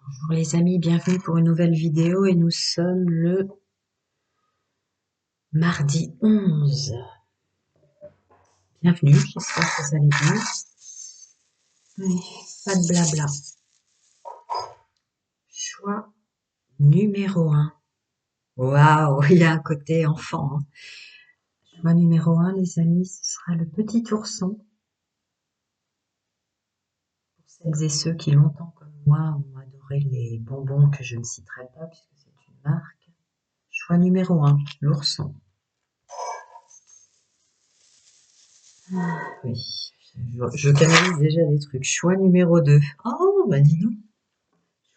Bonjour les amis, bienvenue pour une nouvelle vidéo et nous sommes le mardi 11. Bienvenue, j'espère que vous allez bien. Allez, pas de blabla. Choix numéro 1. Waouh, il y a un côté enfant. Choix numéro 1 les amis, ce sera le petit ourson. Pour celles et ceux qui longtemps comme moi ont adoré les bonbons que je ne citerai pas puisque c'est une marque. Choix numéro 1, l'ourson. Oui, je canalise déjà des trucs. Choix numéro 2. Oh, bah dis donc.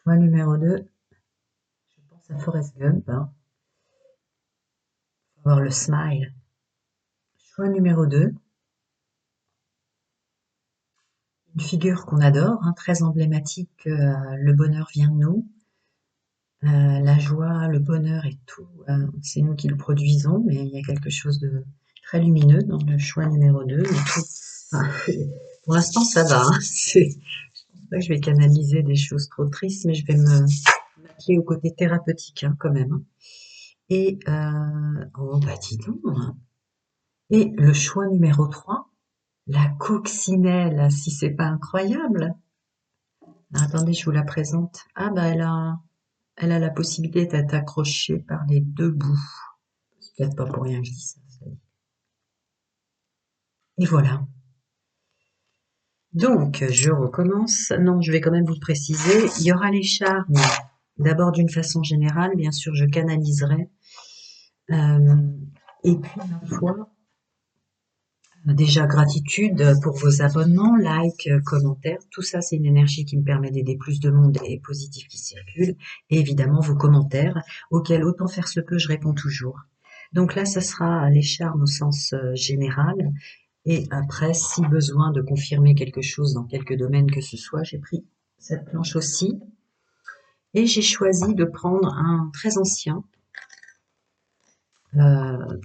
Choix numéro 2, je pense à Forrest Gump. Hein. Faut avoir le smile. Choix numéro 2, une figure qu'on adore, hein, très emblématique, le bonheur vient de nous. La joie, le bonheur et tout, c'est nous qui le produisons, mais il y a quelque chose de très lumineux dans le choix numéro 2. Enfin, pour l'instant, ça va. Hein, je pense pas que je vais canaliser des choses trop tristes, mais je vais m'atteler au côté thérapeutique hein, quand même. Hein. Et, oh bah dis donc. Hein. Et le choix numéro 3, la coccinelle, si c'est pas incroyable. Ah, attendez, je vous la présente. Ah bah elle a la possibilité d'être accrochée par les deux bouts. C'est peut-être pas pour rien que je dis ça. Et voilà. Donc, je recommence. Non, je vais quand même vous préciser. Il y aura les charmes. D'abord d'une façon générale, bien sûr, je canaliserai. Et puis, ma foi, déjà gratitude pour vos abonnements, likes, commentaires. Tout ça, c'est une énergie qui me permet d'aider plus de monde et positif qui circule. Et évidemment, vos commentaires, auxquels autant faire se peut, je réponds toujours. Donc là, ça sera les charmes au sens général. Et après, si besoin de confirmer quelque chose dans quelque domaine que ce soit, j'ai pris cette planche aussi. Et j'ai choisi de prendre un très ancien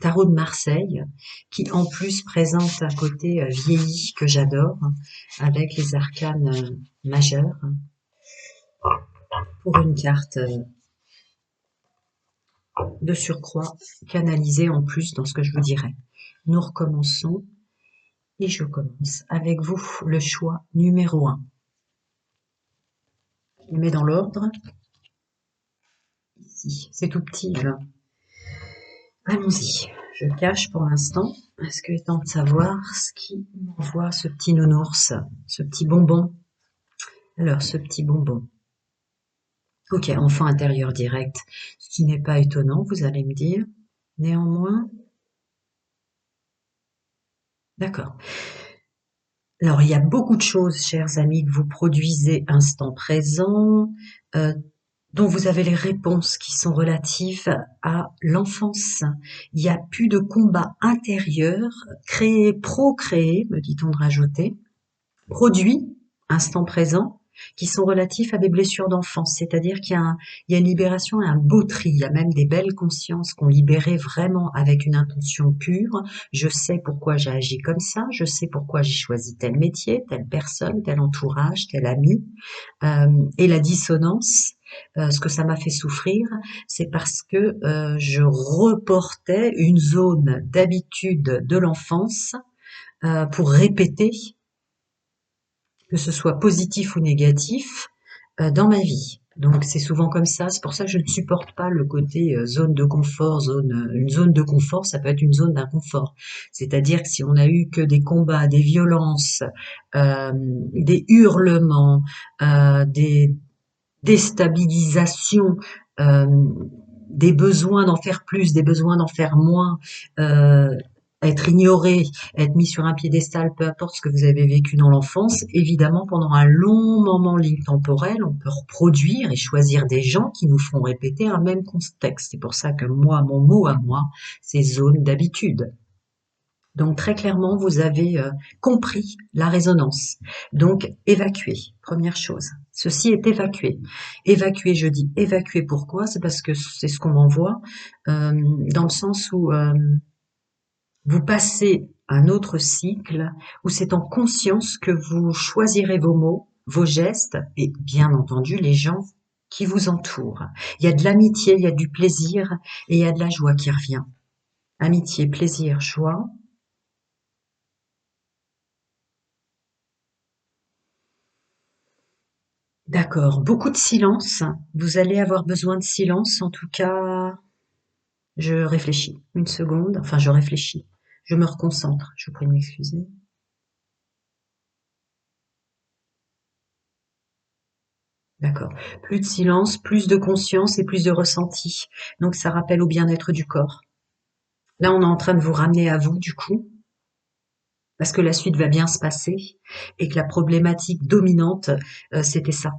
tarot de Marseille, qui en plus présente un côté vieilli que j'adore, avec les arcanes majeurs, pour une carte de surcroît canalisée en plus dans ce que je vous dirai. Nous recommençons et je commence avec vous le choix numéro 1. Je les mets dans l'ordre. Ici, c'est tout petit là. Allons-y. Je cache pour l'instant, parce qu'il est temps de savoir ce qui m'envoie ce petit nounours, ce petit bonbon. Alors, ce petit bonbon. Ok, enfant intérieur direct, ce qui n'est pas étonnant, vous allez me dire. Néanmoins, d'accord. Alors, il y a beaucoup de choses, chers amis, que vous produisez instant présent, euh, dont vous avez les réponses qui sont relatives à l'enfance. Il n'y a plus de combat intérieur, créé, procréé, me dit-on de rajouter, produit, instant présent, qui sont relatifs à des blessures d'enfance. C'est-à-dire qu'il y a une libération et un beau tri. Il y a même des belles consciences qu'on libérait vraiment avec une intention pure. Je sais pourquoi j'ai agi comme ça. Je sais pourquoi j'ai choisi tel métier, telle personne, tel entourage, tel ami. Et la dissonance, ce que ça m'a fait souffrir, c'est parce que je reportais une zone d'habitude de l'enfance pour répéter que ce soit positif ou négatif, dans ma vie. Donc c'est souvent comme ça, c'est pour ça que je ne supporte pas le côté zone de confort, une zone de confort, ça peut être une zone d'inconfort. C'est-à-dire que si on a eu que des combats, des violences, des hurlements, des déstabilisations, euh, des besoins d'en faire plus, des besoins d'en faire moins, être ignoré, être mis sur un piédestal, peu importe ce que vous avez vécu dans l'enfance, évidemment, pendant un long moment ligne temporel, on peut reproduire et choisir des gens qui nous font répéter un même contexte. C'est pour ça que moi, mon mot à moi, c'est zone d'habitude. Donc très clairement, vous avez compris la résonance. Donc évacuer, première chose. Ceci est évacué. Évacuer, je dis évacuer pourquoi? C'est parce que c'est ce qu'on m'envoie, dans le sens où vous passez un autre cycle, où c'est en conscience que vous choisirez vos mots, vos gestes, et bien entendu les gens qui vous entoure. Il y a de l'amitié, il y a du plaisir et il y a de la joie qui revient. Amitié, plaisir, joie. D'accord. Beaucoup de silence. Vous allez avoir besoin de silence. En tout cas, je réfléchis une seconde. Enfin, je réfléchis. Je me reconcentre. Je vous prie de m'excuser. D'accord. Plus de silence, plus de conscience et plus de ressenti. Donc, ça rappelle au bien-être du corps. Là, on est en train de vous ramener à vous, du coup, parce que la suite va bien se passer et que la problématique dominante, c'était ça.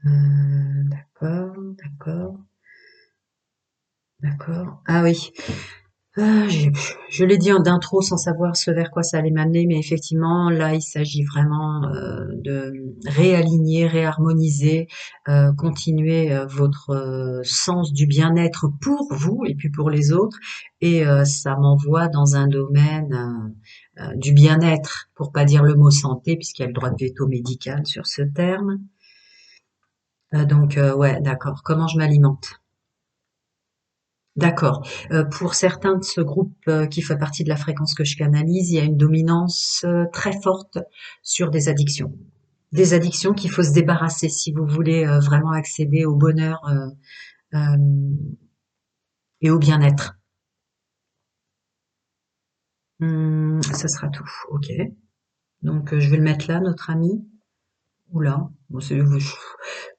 D'accord, d'accord, d'accord. Ah oui. Je l'ai dit en d'intro sans savoir ce vers quoi ça allait m'amener, mais effectivement, là, il s'agit vraiment de réaligner, réharmoniser, continuer votre sens du bien-être pour vous et puis pour les autres. Et ça m'envoie dans un domaine du bien-être, pour pas dire le mot santé, puisqu'il y a le droit de veto médical sur ce terme. Donc, ouais, d'accord. Comment je m'alimente? D'accord. Pour certains de ce groupe qui fait partie de la fréquence que je canalise, il y a une dominance très forte sur des addictions. Des addictions qu'il faut se débarrasser si vous voulez vraiment accéder au bonheur euh, et au bien-être. Ce sera tout. Ok. Donc je vais le mettre là, notre ami. Ou là. Bon,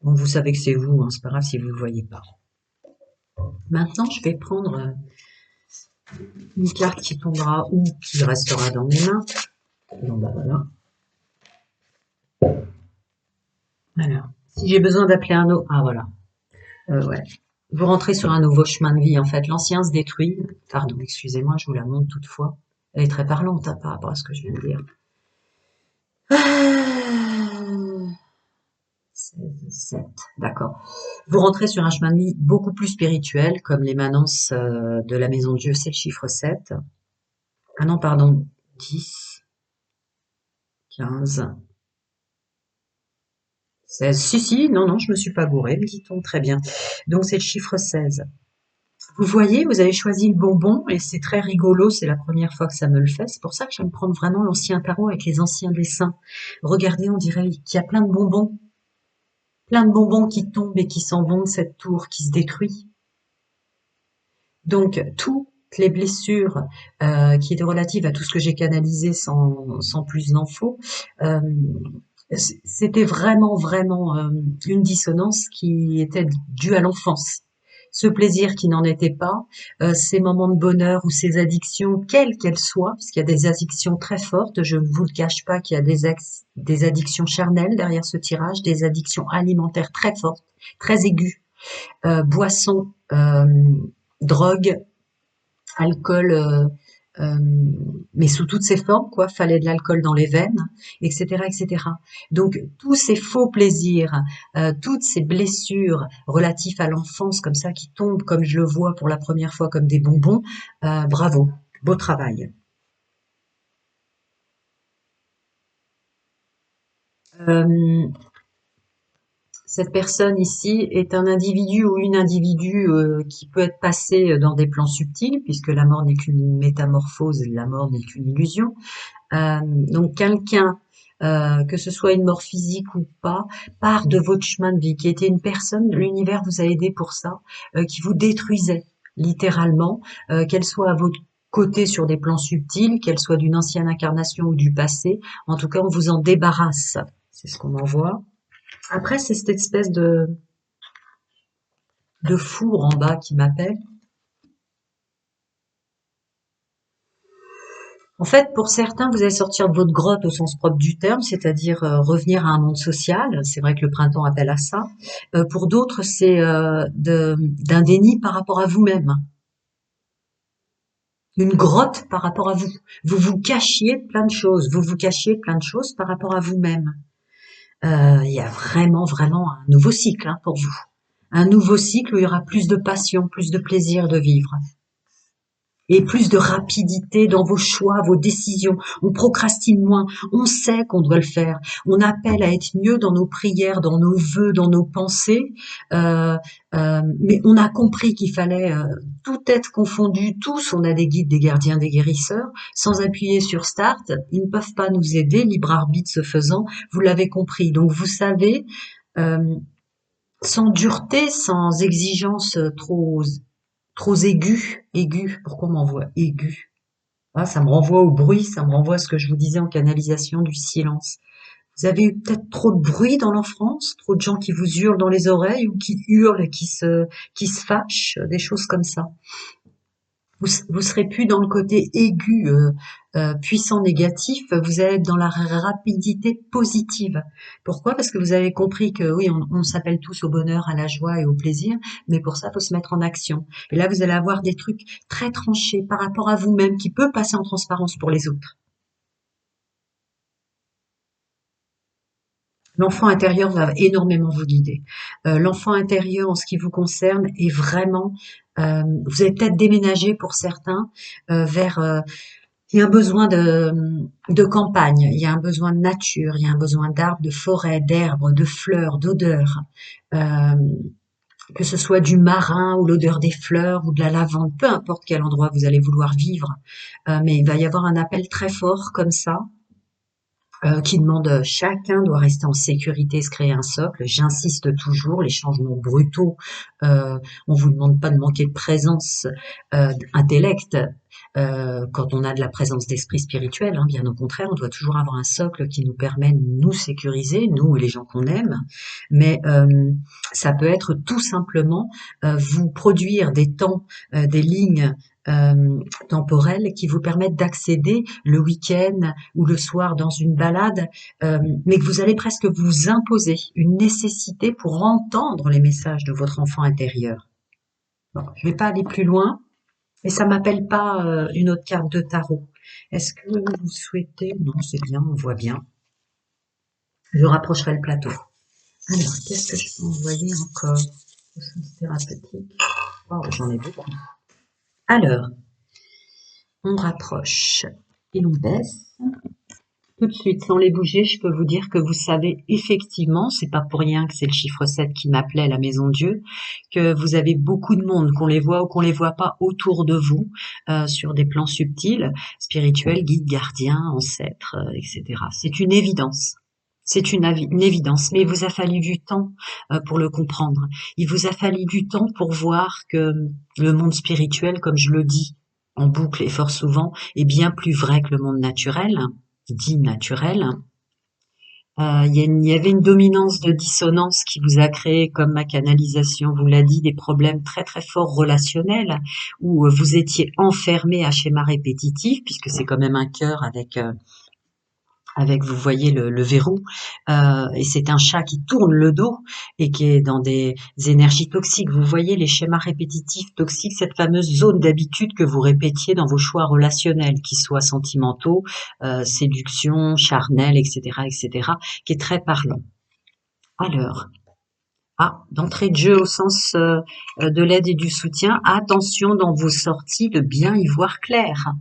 bon, vous savez que c'est vous, hein, c'est pas grave si vous ne le voyez pas. Maintenant, je vais prendre une carte qui tombera ou qui restera dans mes mains. Bon, bah voilà. Alors, si j'ai besoin d'appeler un autre... Ah, voilà. Ouais. Vous rentrez sur un nouveau chemin de vie, en fait. L'ancien se détruit. Pardon, excusez-moi, je vous la montre toutefois. Elle est très parlante hein, par rapport à ce que je viens de dire. 16, 7, d'accord. Vous rentrez sur un chemin de vie beaucoup plus spirituel, comme l'émanence de la maison de Dieu, c'est le chiffre 7. Ah non, pardon, 10, 15, 16. Si, si, non, non, je me suis pas gourée, me dit-on, très bien. Donc c'est le chiffre 16. Vous voyez, vous avez choisi le bonbon et c'est très rigolo, c'est la première fois que ça me le fait. C'est pour ça que j'aime prendre vraiment l'ancien tarot avec les anciens dessins. Regardez, on dirait qu'il y a plein de bonbons qui tombent et qui s'en vont de cette tour qui se détruit. Donc, toutes les blessures qui étaient relatives à tout ce que j'ai canalisé sans plus d'infos, euh, c'était vraiment une dissonance qui était due à l'enfance. Ce plaisir qui n'en était pas, ces moments de bonheur ou ces addictions, quelles qu'elles soient, parce qu'il y a des addictions très fortes, je ne vous le cache pas qu'il y a des addictions charnelles derrière ce tirage, des addictions alimentaires très fortes, très aiguës, boissons, drogue, alcool, euh, mais sous toutes ses formes, quoi. Fallait de l'alcool dans les veines, etc., etc. Donc tous ces faux plaisirs, toutes ces blessures relatives à l'enfance, comme ça, qui tombent, comme je le vois pour la première fois, comme des bonbons. Bravo, beau travail. Euh, Cette personne ici est un individu ou une individu qui peut être passé dans des plans subtils, puisque la mort n'est qu'une métamorphose, la mort n'est qu'une illusion. Donc quelqu'un, que ce soit une mort physique ou pas, part de votre chemin de vie, qui était une personne, l'univers vous a aidé pour ça, qui vous détruisait littéralement, qu'elle soit à votre côté sur des plans subtils, qu'elle soit d'une ancienne incarnation ou du passé. En tout cas, on vous en débarrasse. C'est ce qu'on en voit. Après, c'est cette espèce de four en bas qui m'appelle. En fait, pour certains, vous allez sortir de votre grotte au sens propre du terme, c'est-à-dire revenir à un monde social. C'est vrai que le printemps appelle à ça. Pour d'autres, c'est d'un déni par rapport à vous-même, une grotte par rapport à vous. Vous vous cachiez plein de choses, vous vous cachiez plein de choses par rapport à vous-même. Il y a vraiment un nouveau cycle hein, pour vous. Un nouveau cycle où il y aura plus de passion, plus de plaisir de vivre. et plus de rapidité dans vos choix, vos décisions. On procrastine moins, on sait qu'on doit le faire. On appelle à être mieux dans nos prières, dans nos vœux, dans nos pensées. Euh, mais on a compris qu'il fallait tout être confondu, tous, on a des guides, des gardiens, des guérisseurs. Sans appuyer sur Start, ils ne peuvent pas nous aider, libre arbitre se faisant. Vous l'avez compris. Donc vous savez, euh, sans dureté, sans exigence trop aiguë. Pourquoi on m'envoie aigu? Ah, ça me renvoie au bruit, ça me renvoie à ce que je vous disais en canalisation du silence. Vous avez eu peut-être trop de bruit dans l'enfance, trop de gens qui vous hurlent dans les oreilles ou qui hurlent et qui se fâchent, des choses comme ça. Vous serez plus dans le côté aigu, puissant négatif, vous allez être dans la rapidité positive. Pourquoi? Parce que vous avez compris que oui, on s'appelle tous au bonheur, à la joie et au plaisir, mais pour ça, il faut se mettre en action. Et là, vous allez avoir des trucs très tranchés par rapport à vous-même qui peut passer en transparence pour les autres. L'enfant intérieur va énormément vous guider. L'enfant intérieur, en ce qui vous concerne, est vraiment, vous avez peut-être déménagé pour certains vers il y a un besoin de campagne, il y a un besoin de nature, il y a un besoin d'arbres, de forêts, d'herbes, de fleurs, d'odeurs. Euh, que ce soit du marin ou l'odeur des fleurs ou de la lavande, peu importe quel endroit vous allez vouloir vivre. Mais il va y avoir un appel très fort comme ça qui demande chacun doit rester en sécurité, se créer un socle. J'insiste toujours, les changements brutaux, on vous demande pas de manquer de présence intellect quand on a de la présence d'esprit spirituel. Hein, bien au contraire, on doit toujours avoir un socle qui nous permet de nous sécuriser, nous et les gens qu'on aime. Mais ça peut être tout simplement vous produire des temps, des lignes temporelles qui vous permettent d'accéder le week-end ou le soir dans une balade, mais que vous allez presque vous imposer une nécessité pour entendre les messages de votre enfant intérieur. Bon, je ne vais pas aller plus loin, mais ça m'appelle pas une autre carte de tarot. Est-ce que vous souhaitez? Non, c'est bien, on voit bien. Je rapprocherai le plateau. Alors, qu'est-ce que je peux envoyer encore au sens thérapeutique? Oh, j'en ai beaucoup. Alors, on rapproche et on baisse. Tout de suite, sans les bouger, je peux vous dire que vous savez effectivement, c'est pas pour rien que c'est le chiffre 7 qui m'appelait à la maison Dieu, que vous avez beaucoup de monde, qu'on les voit ou qu'on les voit pas autour de vous, sur des plans subtils, spirituels, guides, gardiens, ancêtres, etc. C'est une évidence. C'est une évidence, mais il vous a fallu du temps pour le comprendre. Il vous a fallu du temps pour voir que le monde spirituel, comme je le dis en boucle et fort souvent, est bien plus vrai que le monde naturel, dit naturel. Il y avait une dominance de dissonance qui vous a créé, comme ma canalisation vous l'a dit, des problèmes très très forts relationnels, où vous étiez enfermé à schéma répétitif, puisque c'est quand même un cœur avec vous voyez le verrou, et c'est un chat qui tourne le dos et qui est dans des énergies toxiques. Vous voyez les schémas répétitifs toxiques, cette fameuse zone d'habitude que vous répétiez dans vos choix relationnels, qu'ils soient sentimentaux, séduction, charnel, etc., qui est très parlant. Alors, d'entrée de jeu au sens de l'aide et du soutien, attention dans vos sorties de bien y voir clair.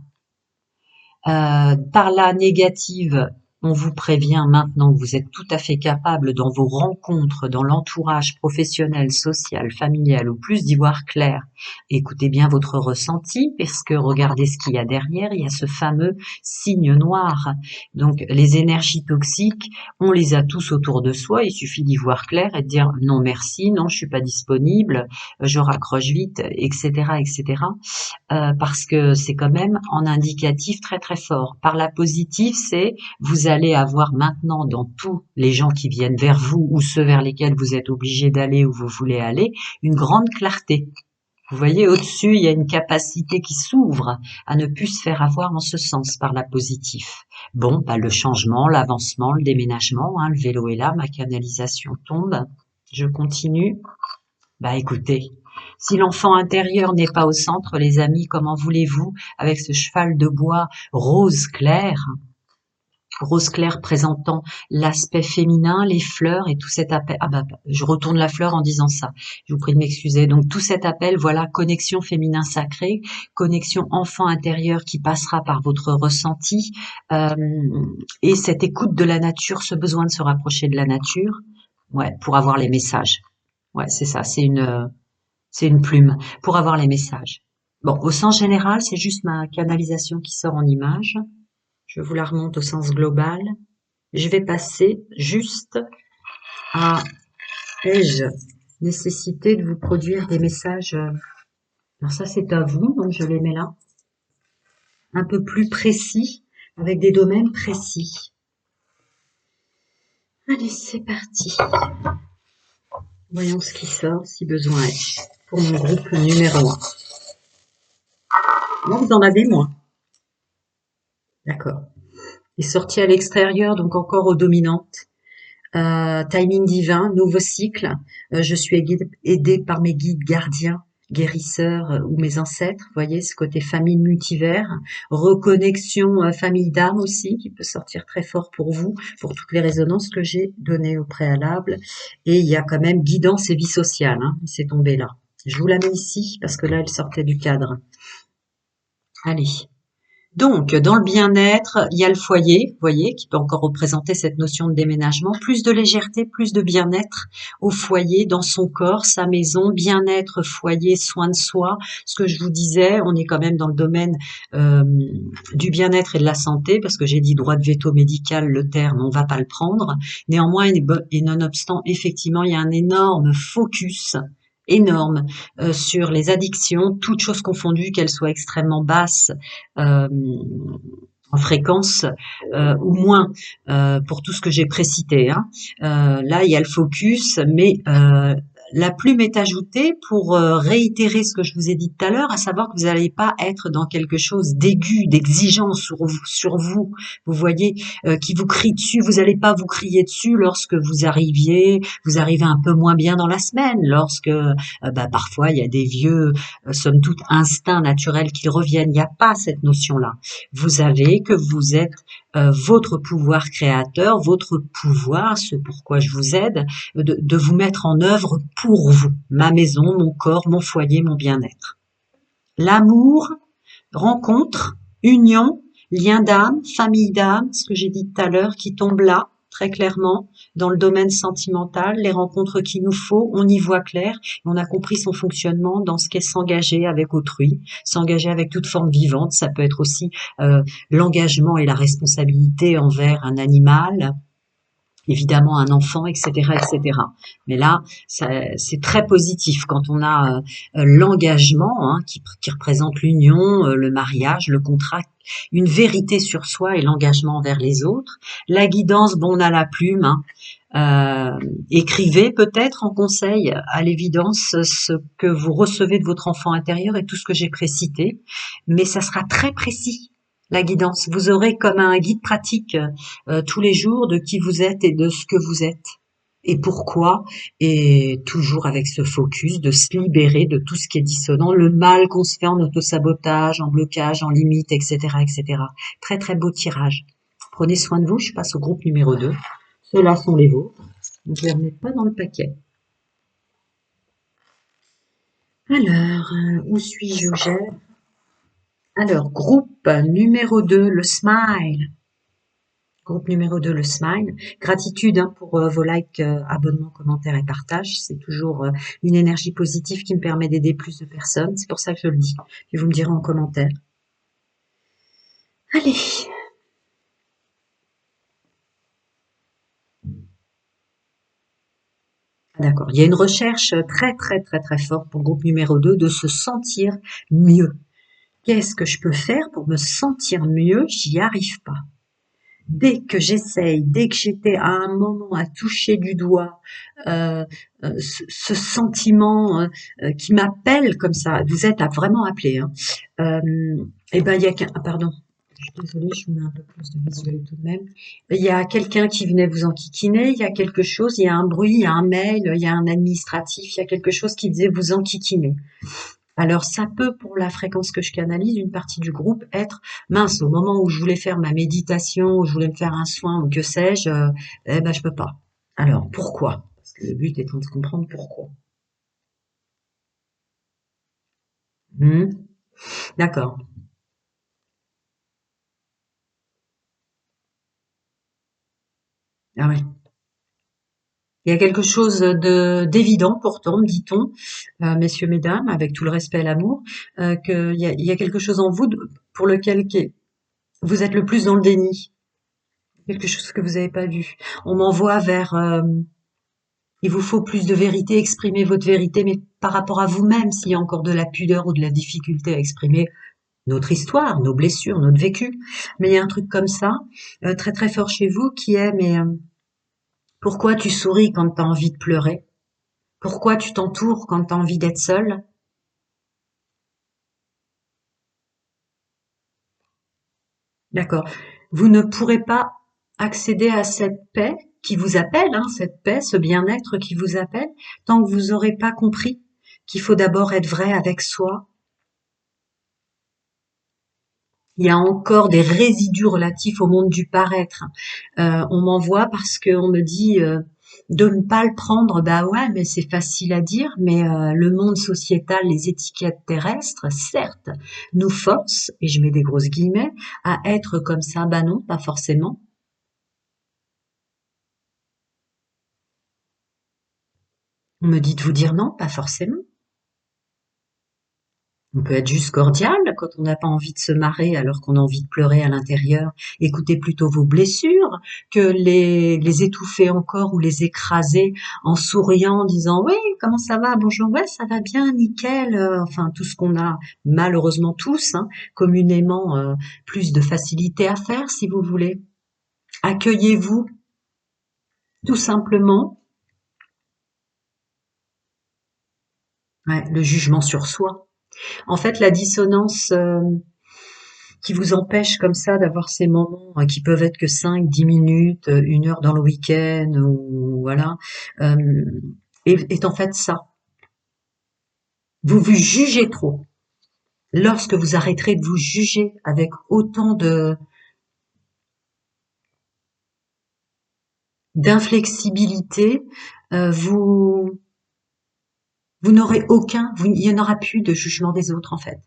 Par la négative, on vous prévient maintenant que vous êtes tout à fait capable dans vos rencontres, dans l'entourage professionnel, social, familial ou plus d'y voir clair. Écoutez bien votre ressenti parce que regardez ce qu'il y a derrière, il y a ce fameux signe noir. Donc les énergies toxiques, on les a tous autour de soi, il suffit d'y voir clair et de dire non merci, non je suis pas disponible, je raccroche vite, etc. Parce que c'est quand même en indicatif très très fort. Par la positive, c'est vous allez avoir maintenant dans tous les gens qui viennent vers vous ou ceux vers lesquels vous êtes obligé d'aller ou vous voulez aller, une grande clarté. Vous voyez, au-dessus, il y a une capacité qui s'ouvre à ne plus se faire avoir en ce sens par la positif. Bon, le changement, l'avancement, le déménagement, hein, le vélo est là, ma canalisation tombe. Je continue. Écoutez, si l'enfant intérieur n'est pas au centre, les amis, comment voulez-vous, avec ce cheval de bois rose clair, rose clair présentant l'aspect féminin, les fleurs et tout cet appel. Ah bah, je retourne la fleur en disant ça. Je vous prie de m'excuser. Donc tout cet appel, voilà, connexion féminin sacré, connexion enfant intérieur qui passera par votre ressenti euh, et cette écoute de la nature, ce besoin de se rapprocher de la nature, ouais, pour avoir les messages. Ouais, c'est ça. C'est une plume pour avoir les messages. Bon, au sens général, c'est juste ma canalisation qui sort en image. Je vous la remonte au sens global. Je vais passer juste à ai-je nécessité de vous produire des messages. Alors ça c'est à vous, donc je les mets là. Un peu plus précis, avec des domaines précis. Allez, c'est parti. Voyons ce qui sort, si besoin est, pour mon groupe numéro 1. Non, vous en avez moins. D'accord. Et sorti à l'extérieur, donc encore aux dominantes. Timing divin, nouveau cycle. Je suis aidée par mes guides gardiens, guérisseurs ou mes ancêtres. Vous voyez, ce côté famille multivers. Reconnexion famille d'âme aussi, qui peut sortir très fort pour vous, pour toutes les résonances que j'ai données au préalable. Et il y a quand même guidance et vie sociale. Hein, c'est tombé là. Je vous la mets ici parce que là, elle sortait du cadre. Allez. Donc, dans le bien-être, il y a le foyer, vous voyez, qui peut encore représenter cette notion de déménagement. Plus de légèreté, plus de bien-être au foyer, dans son corps, sa maison, bien-être, foyer, soin de soi. Ce que je vous disais, on est quand même dans le domaine du bien-être et de la santé, parce que j'ai dit droit de veto médical, le terme, on va pas le prendre. Néanmoins, et nonobstant, effectivement, il y a un énorme focus énorme sur les addictions, toutes choses confondues, qu'elles soient extrêmement basses euh, en fréquence ou moins pour tout ce que j'ai précité. Hein. Là, il y a le focus, mais la plume est ajoutée pour réitérer ce que je vous ai dit tout à l'heure, à savoir que vous n'allez pas être dans quelque chose d'aigu, d'exigeant sur vous. Vous voyez, qui vous crie dessus. Vous n'allez pas vous crier dessus lorsque vous arrivez un peu moins bien dans la semaine, lorsque parfois il y a des vieux, somme toute, instincts naturels qui reviennent. Il n'y a pas cette notion-là. Vous savez que vous êtes votre pouvoir créateur, votre pouvoir, ce pourquoi je vous aide, de vous mettre en œuvre pour vous, ma maison, mon corps, mon foyer, mon bien-être. L'amour, rencontre, union, lien d'âme, famille d'âme, ce que j'ai dit tout à l'heure, qui tombe là, très clairement, dans le domaine sentimental, les rencontres qu'il nous faut, on y voit clair, on a compris son fonctionnement dans ce qu'est s'engager avec autrui, s'engager avec toute forme vivante, ça peut être aussi l'engagement et la responsabilité envers un animal, évidemment un enfant, etc., etc. Mais là, c'est très positif quand on a l'engagement qui représente l'union, le mariage, le contrat, une vérité sur soi et l'engagement envers les autres. La guidance, bon, on a la plume. Écrivez peut-être en conseil, à l'évidence, ce que vous recevez de votre enfant intérieur et tout ce que j'ai précité, mais ça sera très précis. La guidance, vous aurez comme un guide pratique tous les jours de qui vous êtes et de ce que vous êtes et pourquoi, et toujours avec ce focus de se libérer de tout ce qui est dissonant, le mal qu'on se fait en autosabotage, en blocage, en limite, etc., etc. Très très beau tirage. Prenez soin de vous, je passe au groupe numéro 2. Ceux-là sont les vôtres, donc je ne les remets pas dans le paquet. Alors, où suis-je, où j'ai? Alors, groupe numéro 2, le smile. Groupe numéro 2, le smile. Gratitude pour vos likes, abonnements, commentaires et partages. C'est toujours une énergie positive qui me permet d'aider plus de personnes. C'est pour ça que je le dis. Et vous me direz en commentaire. Allez. D'accord. Il y a une recherche très, très, très, très forte pour le groupe numéro 2 de se sentir mieux. Qu'est-ce que je peux faire pour me sentir mieux? J'y arrive pas. Dès que j'essaye, dès que j'étais à un moment à toucher du doigt ce sentiment qui m'appelle comme ça, vous êtes vraiment appelé. Hein. Et ben il y a qu'un, pardon, je suis désolée, je vous mets un peu plus de visuel tout de même. Il y a quelqu'un qui venait vous enquiquiner, il y a quelque chose, il y a un bruit, il y a un mail, il y a un administratif, il y a quelque chose qui faisait vous enquiquiner. Alors ça peut, pour la fréquence que je canalise, une partie du groupe être mince. Au moment où je voulais faire ma méditation, où je voulais me faire un soin ou que sais-je, eh ben je peux pas. Alors pourquoi? Parce que le but étant de comprendre pourquoi. Hmm, d'accord. Ah ouais. Il y a quelque chose de d'évident pourtant, me dit-on, messieurs, mesdames, avec tout le respect et l'amour, qu'il y a quelque chose en vous pour lequel vous êtes le plus dans le déni. Quelque chose que vous n'avez pas vu. On m'envoie vers il vous faut plus de vérité, exprimez votre vérité, mais par rapport à vous-même, s'il y a encore de la pudeur ou de la difficulté à exprimer notre histoire, nos blessures, notre vécu. Mais il y a un truc comme ça, très très fort chez vous, qui est, mais pourquoi tu souris quand tu as envie de pleurer? Pourquoi tu t'entoures quand tu as envie d'être seul? D'accord. Vous ne pourrez pas accéder à cette paix qui vous appelle, hein, cette paix, ce bien-être qui vous appelle, tant que vous n'aurez pas compris qu'il faut d'abord être vrai avec soi. Il y a encore des résidus relatifs au monde du paraître. On m'envoie parce qu'on me dit de ne pas le prendre. Bah ouais, mais c'est facile à dire, mais le monde sociétal, les étiquettes terrestres, certes, nous forcent, et je mets des grosses guillemets, à être comme ça. Bah non, pas forcément. On me dit de vous dire non, pas forcément. On peut être juste cordial quand on n'a pas envie de se marrer alors qu'on a envie de pleurer à l'intérieur. Écoutez plutôt vos blessures que les étouffer encore ou les écraser en souriant, en disant oui, comment ça va? Bonjour, ouais, ça va bien, nickel. Enfin, tout ce qu'on a malheureusement tous, hein, communément plus de facilité à faire, si vous voulez. Accueillez-vous tout simplement. Ouais, le jugement sur soi. En fait, la dissonance qui vous empêche comme ça d'avoir ces moments qui peuvent être que 5, 10 minutes, 1 heure dans le week-end ou voilà, est en fait ça. Vous vous jugez trop. Lorsque vous arrêterez de vous juger avec autant de d'inflexibilité, vous n'aurez il n'y en aura plus de jugement des autres en fait.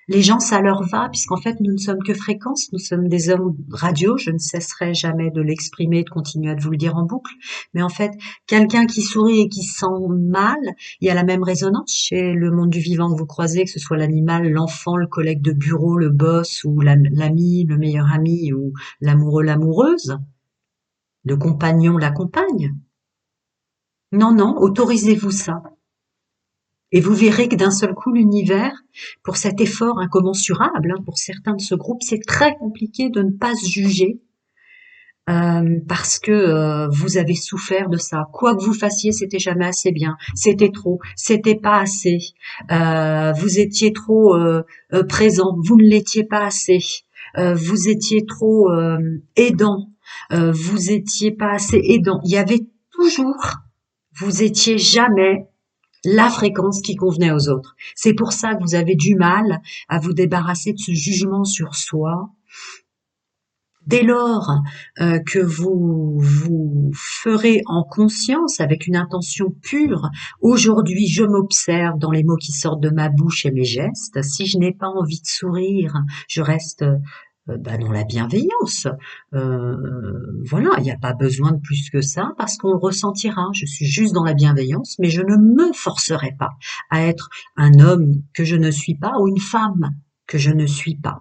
Les gens, ça leur va, puisqu'en fait, nous ne sommes que fréquence, nous sommes des hommes radio, je ne cesserai jamais de l'exprimer, de continuer à vous le dire en boucle, mais en fait, quelqu'un qui sourit et qui sent mal, il y a la même résonance chez le monde du vivant que vous croisez, que ce soit l'animal, l'enfant, le collègue de bureau, le boss, ou l'ami, le meilleur ami, ou l'amoureux, l'amoureuse, le compagnon, la compagne. Non, non, autorisez-vous ça. Et vous verrez que d'un seul coup, l'univers, pour cet effort incommensurable, hein, pour certains de ce groupe, c'est très compliqué de ne pas se juger parce que vous avez souffert de ça. Quoi que vous fassiez, c'était jamais assez bien, c'était trop, c'était pas assez. Vous étiez trop présent, vous ne l'étiez pas assez. Vous étiez trop aidant, vous étiez pas assez aidant. Il y avait toujours, vous étiez jamais la fréquence qui convenait aux autres. C'est pour ça que vous avez du mal à vous débarrasser de ce jugement sur soi. Dès lors que vous ferez en conscience, avec une intention pure, aujourd'hui je m'observe dans les mots qui sortent de ma bouche et mes gestes. Si je n'ai pas envie de sourire, je reste dans la bienveillance. Voilà, il n'y a pas besoin de plus que ça parce qu'on le ressentira. Je suis juste dans la bienveillance, mais je ne me forcerai pas à être un homme que je ne suis pas ou une femme que je ne suis pas.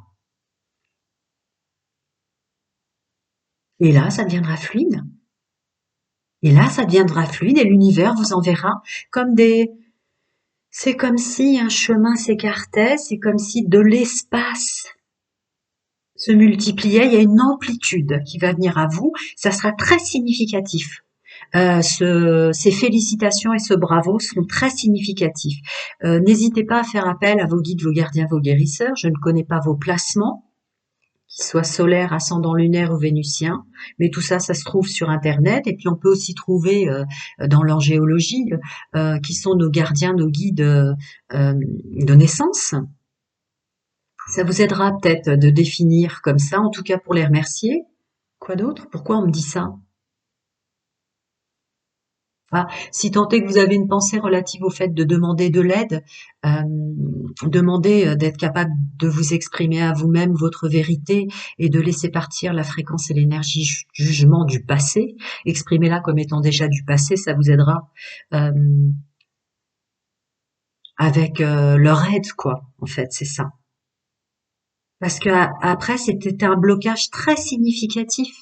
Et là, ça deviendra fluide. Et là, ça deviendra fluide et l'univers vous enverra comme des... C'est comme si un chemin s'écartait, c'est comme si de l'espace se multipliait, il y a une amplitude qui va venir à vous, ça sera très significatif. Ces félicitations et ce bravo seront très significatifs. N'hésitez pas à faire appel à vos guides, vos gardiens, vos guérisseurs. Je ne connais pas vos placements qu'il soit solaire, ascendant lunaire ou vénusien. Mais tout ça, ça se trouve sur Internet. Et puis on peut aussi trouver dans l'angéologie qui sont nos gardiens, nos guides de naissance. Ça vous aidera peut-être de définir comme ça, en tout cas pour les remercier. Quoi d'autre? Pourquoi on me dit ça? Ah, si tant est que vous avez une pensée relative au fait de demander de l'aide, demandez d'être capable de vous exprimer à vous-même votre vérité et de laisser partir la fréquence et l'énergie jugement du passé. Exprimez-la comme étant déjà du passé, ça vous aidera euh, avec leur aide, quoi. En fait, c'est ça. Parce que après, c'était un blocage très significatif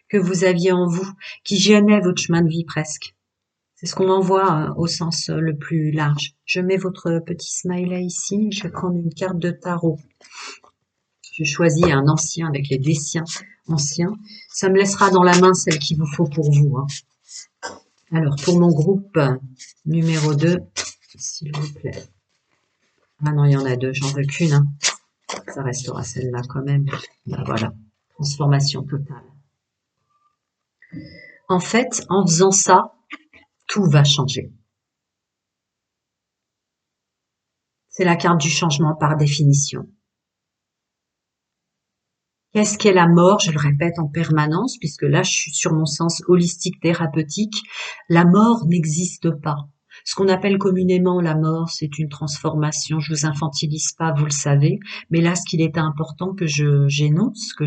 que vous aviez en vous, qui gênait votre chemin de vie presque. C'est ce qu'on envoie au sens le plus large. Je mets votre petit smiley ici. Je vais prendre une carte de tarot. Je choisis un ancien avec les déciens anciens. Ça me laissera dans la main celle qu'il vous faut pour vous. Hein. Alors, pour mon groupe numéro 2, s'il vous plaît. Ah non, il y en a deux, j'en veux qu'une. Hein. Ça restera celle-là quand même. Ben voilà, transformation totale. En fait, en faisant ça, tout va changer. C'est la carte du changement par définition. Qu'est-ce qu'est la mort? Je le répète en permanence, puisque là, je suis sur mon sens holistique thérapeutique. La mort n'existe pas. Ce qu'on appelle communément la mort, c'est une transformation. Je vous infantilise pas, vous le savez. Mais là, ce qu'il est important que j'énonce, que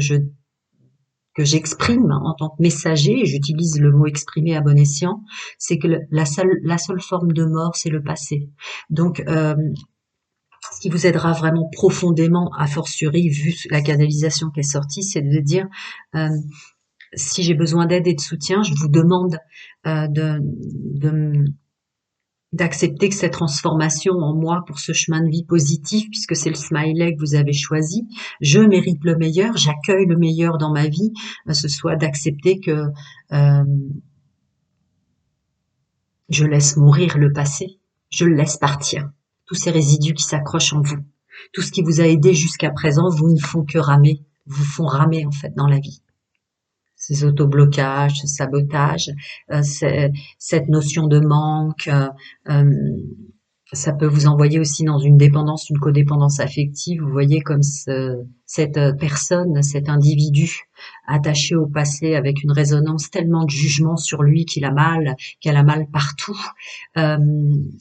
j'exprime en tant que messager, et j'utilise le mot exprimer à bon escient, c'est que la seule forme de mort, c'est le passé. Donc, ce qui vous aidera vraiment profondément, a fortiori, vu la canalisation qui est sortie, c'est de dire euh, si j'ai besoin d'aide et de soutien, je vous demande d'accepter que cette transformation en moi pour ce chemin de vie positif, puisque c'est le smiley que vous avez choisi, je mérite le meilleur, j'accueille le meilleur dans ma vie, ce soit d'accepter que je laisse mourir le passé, je le laisse partir. Tous ces résidus qui s'accrochent en vous, tout ce qui vous a aidé jusqu'à présent, vous ne font que ramer, vous font ramer en fait dans la vie. Ces autoblocages, ce sabotage, cette notion de manque, euh, ça peut vous envoyer aussi dans une dépendance, une codépendance affective. Vous voyez comme cette personne, cet individu attaché au passé avec une résonance tellement de jugement sur lui qu'elle a mal partout. Euh,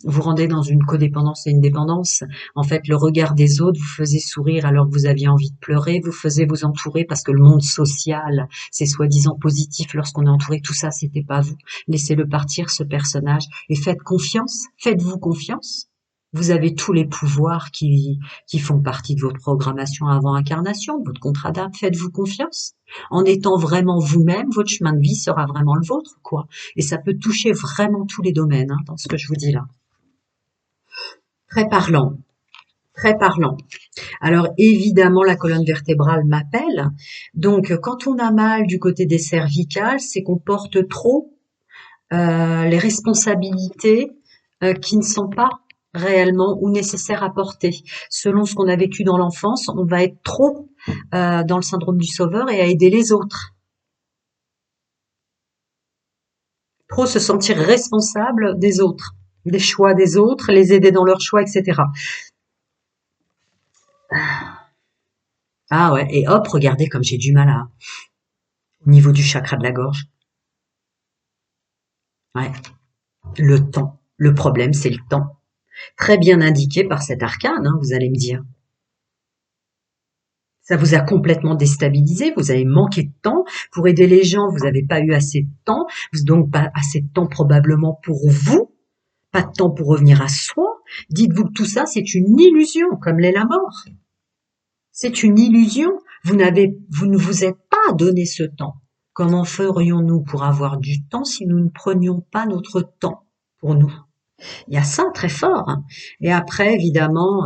vous rendez dans une codépendance et une dépendance. En fait, le regard des autres vous faisait sourire alors que vous aviez envie de pleurer. Vous faisiez vous entourer parce que le monde social, c'est soi-disant positif lorsqu'on est entouré. Tout ça, c'était pas vous. Laissez-le partir, ce personnage, et faites confiance. Faites-vous confiance. Vous avez tous les pouvoirs qui font partie de votre programmation avant incarnation, de votre contrat d'âme. Faites-vous confiance. En étant vraiment vous-même, votre chemin de vie sera vraiment le vôtre, quoi. Et ça peut toucher vraiment tous les domaines, hein, dans ce que je vous dis là. Très parlant. Très parlant. Alors évidemment, la colonne vertébrale m'appelle. Donc quand on a mal du côté des cervicales, c'est qu'on porte trop les responsabilités qui ne sont pas réellement ou nécessaires à porter. Selon ce qu'on a vécu dans l'enfance, on va être trop dans le syndrome du sauveur et à aider les autres. Trop se sentir responsable des autres, des choix des autres, les aider dans leurs choix, etc. Ah ouais, et hop, regardez comme j'ai du mal au niveau du chakra de la gorge. Ouais, le temps. Le problème, c'est le temps. Très bien indiqué par cet arcane, hein, vous allez me dire. Ça vous a complètement déstabilisé, vous avez manqué de temps pour aider les gens, vous n'avez pas eu assez de temps, donc pas assez de temps probablement pour vous, pas de temps pour revenir à soi. Dites-vous que tout ça, c'est une illusion, comme l'est la mort. C'est une illusion. Vous ne vous êtes pas donné ce temps. Comment ferions-nous pour avoir du temps si nous ne prenions pas notre temps pour nous? Il y a ça très fort. Hein. Et après, évidemment,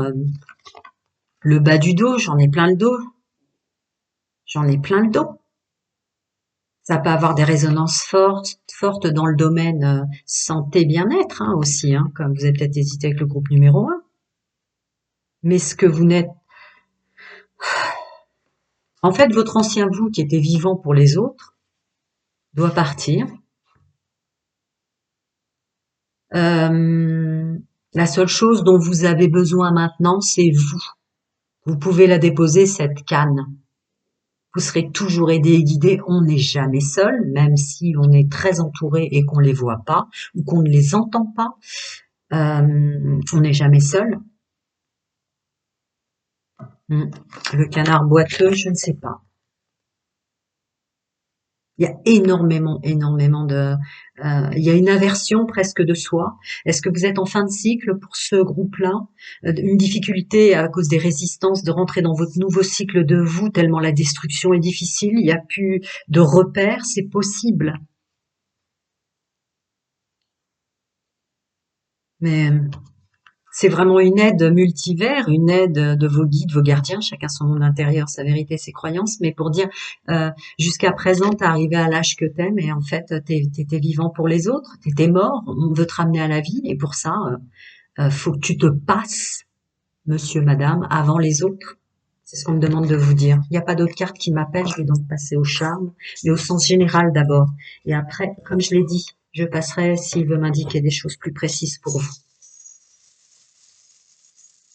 le bas du dos, j'en ai plein le dos. J'en ai plein le dos. Ça peut avoir des résonances fortes dans le domaine santé bien-être hein, aussi, hein, comme vous avez peut-être hésité avec le groupe numéro 1. Mais ce que vous n'êtes, En fait, votre ancien vous qui était vivant pour les autres doit partir. Euh, la seule chose dont vous avez besoin maintenant, c'est vous. Vous pouvez la déposer, cette canne. Vous serez toujours aidé et guidé. On n'est jamais seul, même si on est très entouré et qu'on les voit pas ou qu'on ne les entend pas. On n'est jamais seul. Le canard boiteux, je ne sais pas. Il y a énormément il y a une aversion presque de soi. Est-ce que vous êtes en fin de cycle pour ce groupe-là? Une difficulté à cause des résistances de rentrer dans votre nouveau cycle de vous, tellement la destruction est difficile, il n'y a plus de repères, c'est possible. Mais c'est vraiment une aide multivers, une aide de vos guides, vos gardiens, chacun son monde intérieur, sa vérité, ses croyances, mais pour dire, jusqu'à présent, t'es arrivé à l'âge que t'aimes et en fait, t'étais vivant pour les autres, t'étais mort, on veut te ramener à la vie et pour ça, faut que tu te passes, monsieur, madame, avant les autres. C'est ce qu'on me demande de vous dire. Il n'y a pas d'autres cartes qui m'appellent, je vais donc passer au charme, mais au sens général d'abord. Et après, comme je l'ai dit, je passerai s'il veut m'indiquer des choses plus précises pour vous.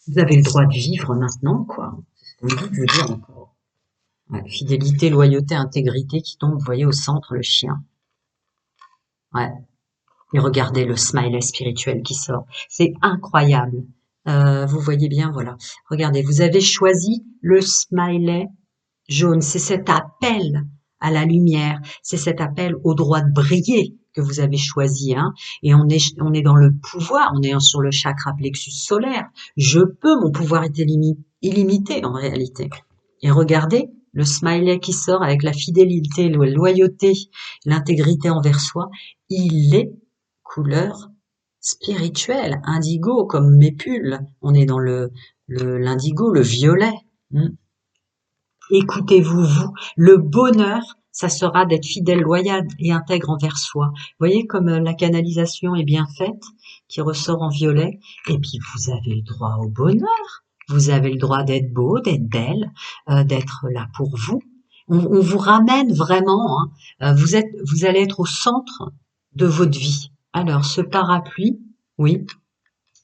Vous avez le droit de vivre maintenant, quoi. C'est ce qu'on me dit de vous dire encore. Ouais, fidélité, loyauté, intégrité qui tombe, vous voyez, au centre, le chien. Ouais. Et regardez le smiley spirituel qui sort. C'est incroyable. Vous voyez bien, voilà. Regardez, vous avez choisi le smiley jaune. C'est cet appel à la lumière. C'est cet appel au droit de briller que vous avez choisi, hein. Et on est dans le pouvoir. On est sur le chakra plexus solaire. Je peux, mon pouvoir est illimité en réalité. Et regardez le smiley qui sort avec la fidélité, la loyauté, l'intégrité envers soi. Il est couleur spirituelle, indigo, comme mes pulls. On est dans l'indigo, le violet. Écoutez-vous, vous. Le bonheur, ça sera d'être fidèle, loyal et intègre envers soi. Vous voyez comme la canalisation est bien faite, qui ressort en violet. Et puis, vous avez le droit au bonheur. Vous avez le droit d'être beau, d'être belle, d'être là pour vous. On vous ramène vraiment, hein. Vous allez être au centre de votre vie. Alors, ce parapluie, oui,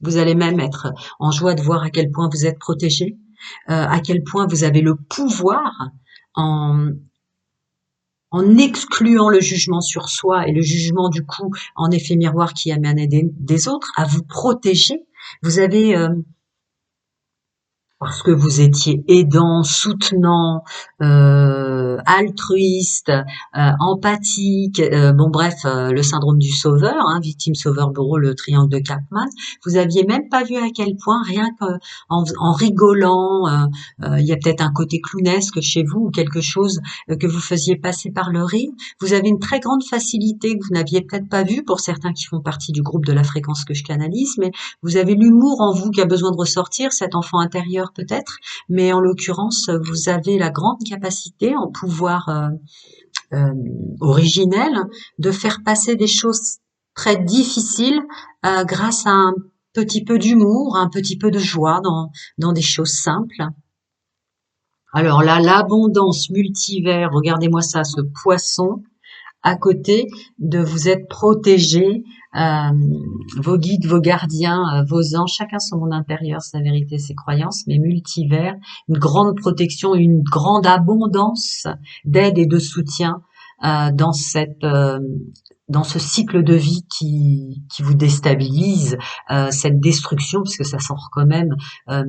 vous allez même être en joie de voir à quel point vous êtes protégé, à quel point vous avez le pouvoir en, en excluant le jugement sur soi et le jugement du coup en effet miroir qui amène des autres à vous protéger. Vous avez parce que vous étiez aidant, soutenant, altruiste, empathique, bon bref, le syndrome du sauveur, hein, victime sauveur bourreau, le triangle de Chapman. Vous aviez même pas vu à quel point, rien qu'en rigolant, il y a peut-être un côté clownesque chez vous ou quelque chose que vous faisiez passer par le rire. Vous avez une très grande facilité que vous n'aviez peut-être pas vue pour certains qui font partie du groupe de la fréquence que je canalise, mais vous avez l'humour en vous qui a besoin de ressortir, cet enfant intérieur peut-être, mais en l'occurrence, vous avez la grande capacité en pouvoir originel de faire passer des choses très difficiles grâce à un petit peu d'humour, un petit peu de joie dans des choses simples. Alors là, l'abondance multivers, regardez-moi ça, ce poisson, à côté de vous être protégé, euh, vos guides, vos gardiens, vos anges, chacun son monde intérieur, sa vérité, ses croyances, mais multivers, une grande protection, une grande abondance d'aide et de soutien dans dans ce cycle de vie qui vous déstabilise, cette destruction, parce que ça sort quand même euh,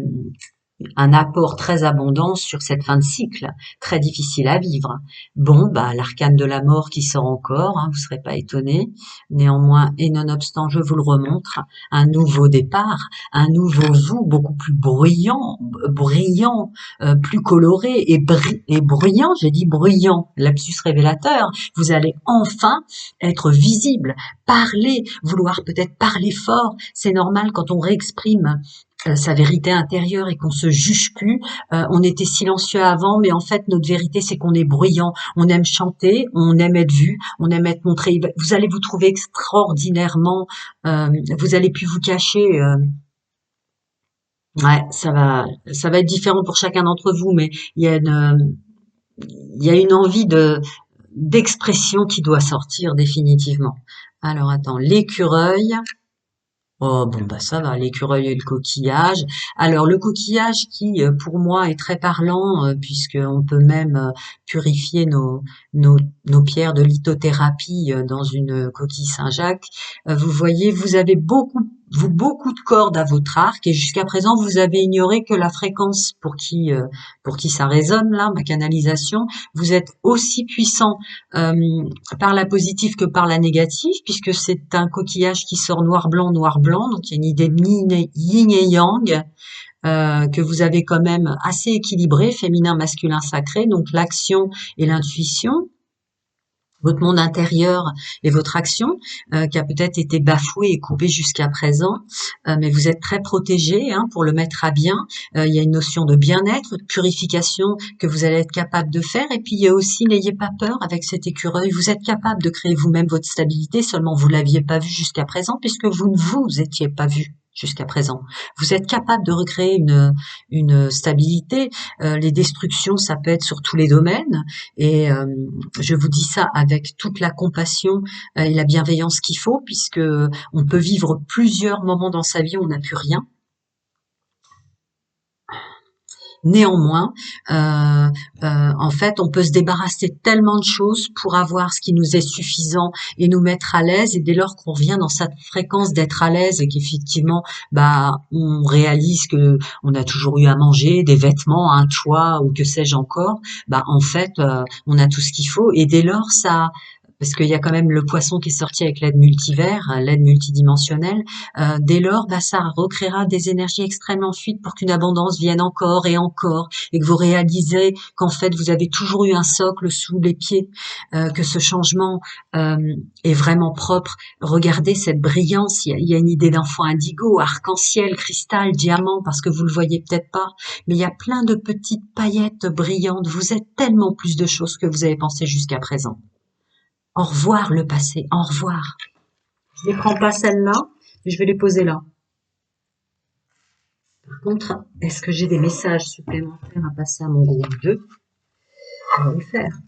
un apport très abondant sur cette fin de cycle, très difficile à vivre. Bon, bah, l'arcane de la mort qui sort encore, hein, vous serez pas étonnés. Néanmoins, et nonobstant, je vous le remontre, un nouveau départ, un nouveau vous, beaucoup plus brillant, plus coloré et bruyant, j'ai dit bruyant, lapsus révélateur. Vous allez enfin être visible, parler, vouloir peut-être parler fort. C'est normal quand on réexprime sa vérité intérieure et qu'on se juge plus. On était silencieux avant, mais en fait notre vérité c'est qu'on est bruyant. On aime chanter, on aime être vu, on aime être montré. Vous allez vous trouver extraordinairement. Vous allez plus vous cacher. Ouais, ça va être différent pour chacun d'entre vous, mais il y a il y a une envie d'expression qui doit sortir définitivement. Alors attends, l'écureuil. Oh bon bah ça va, l'écureuil et le coquillage. Alors le coquillage qui pour moi est très parlant puisque on peut même purifier nos nos pierres de lithothérapie dans une coquille Saint-Jacques. Vous voyez, vous avez beaucoup de cordes à votre arc et jusqu'à présent vous avez ignoré que la fréquence pour qui ça résonne là, ma canalisation, vous êtes aussi puissant euh, par la positive que par la négative, puisque c'est un coquillage qui sort noir blanc, donc il y a une idée de yin et yang que vous avez quand même assez équilibré, féminin, masculin, sacré, donc l'action et l'intuition, votre monde intérieur et votre action, qui a peut-être été bafouée et coupée jusqu'à présent, mais vous êtes très protégé hein, pour le mettre à bien. Il y a une notion de bien-être, de purification que vous allez être capable de faire. Et puis il y a aussi, n'ayez pas peur avec cet écureuil, vous êtes capable de créer vous-même votre stabilité, seulement vous l'aviez pas vu jusqu'à présent, puisque vous ne vous étiez pas vu jusqu'à présent. Vous êtes capable de recréer une stabilité. Les destructions, ça peut être sur tous les domaines. Et je vous dis ça avec toute la compassion et la bienveillance qu'il faut, puisque on peut vivre plusieurs moments dans sa vie où on n'a plus rien. Néanmoins, en fait, on peut se débarrasser de tellement de choses pour avoir ce qui nous est suffisant et nous mettre à l'aise. Et dès lors qu'on revient dans cette fréquence d'être à l'aise et qu'effectivement, bah, on réalise que on a toujours eu à manger, des vêtements, un toit ou que sais-je encore, bah, en fait, on a tout ce qu'il faut. Et dès lors, ça, parce qu'il y a quand même le poisson qui est sorti avec l'aide multivers, l'aide multidimensionnelle. Dès lors, bah, ça recréera des énergies extrêmement fluides pour qu'une abondance vienne encore et encore, et que vous réalisez qu'en fait vous avez toujours eu un socle sous les pieds, que ce changement est vraiment propre. Regardez cette brillance, il y a une idée d'enfant indigo, arc-en-ciel, cristal, diamant, parce que vous le voyez peut-être pas, mais il y a plein de petites paillettes brillantes. Vous êtes tellement plus de choses que vous avez pensé jusqu'à présent. Au revoir le passé, au revoir. Je ne les prends pas celles-là, mais je vais les poser là. Par contre, est-ce que j'ai des messages supplémentaires à passer à mon groupe 2? On va le faire.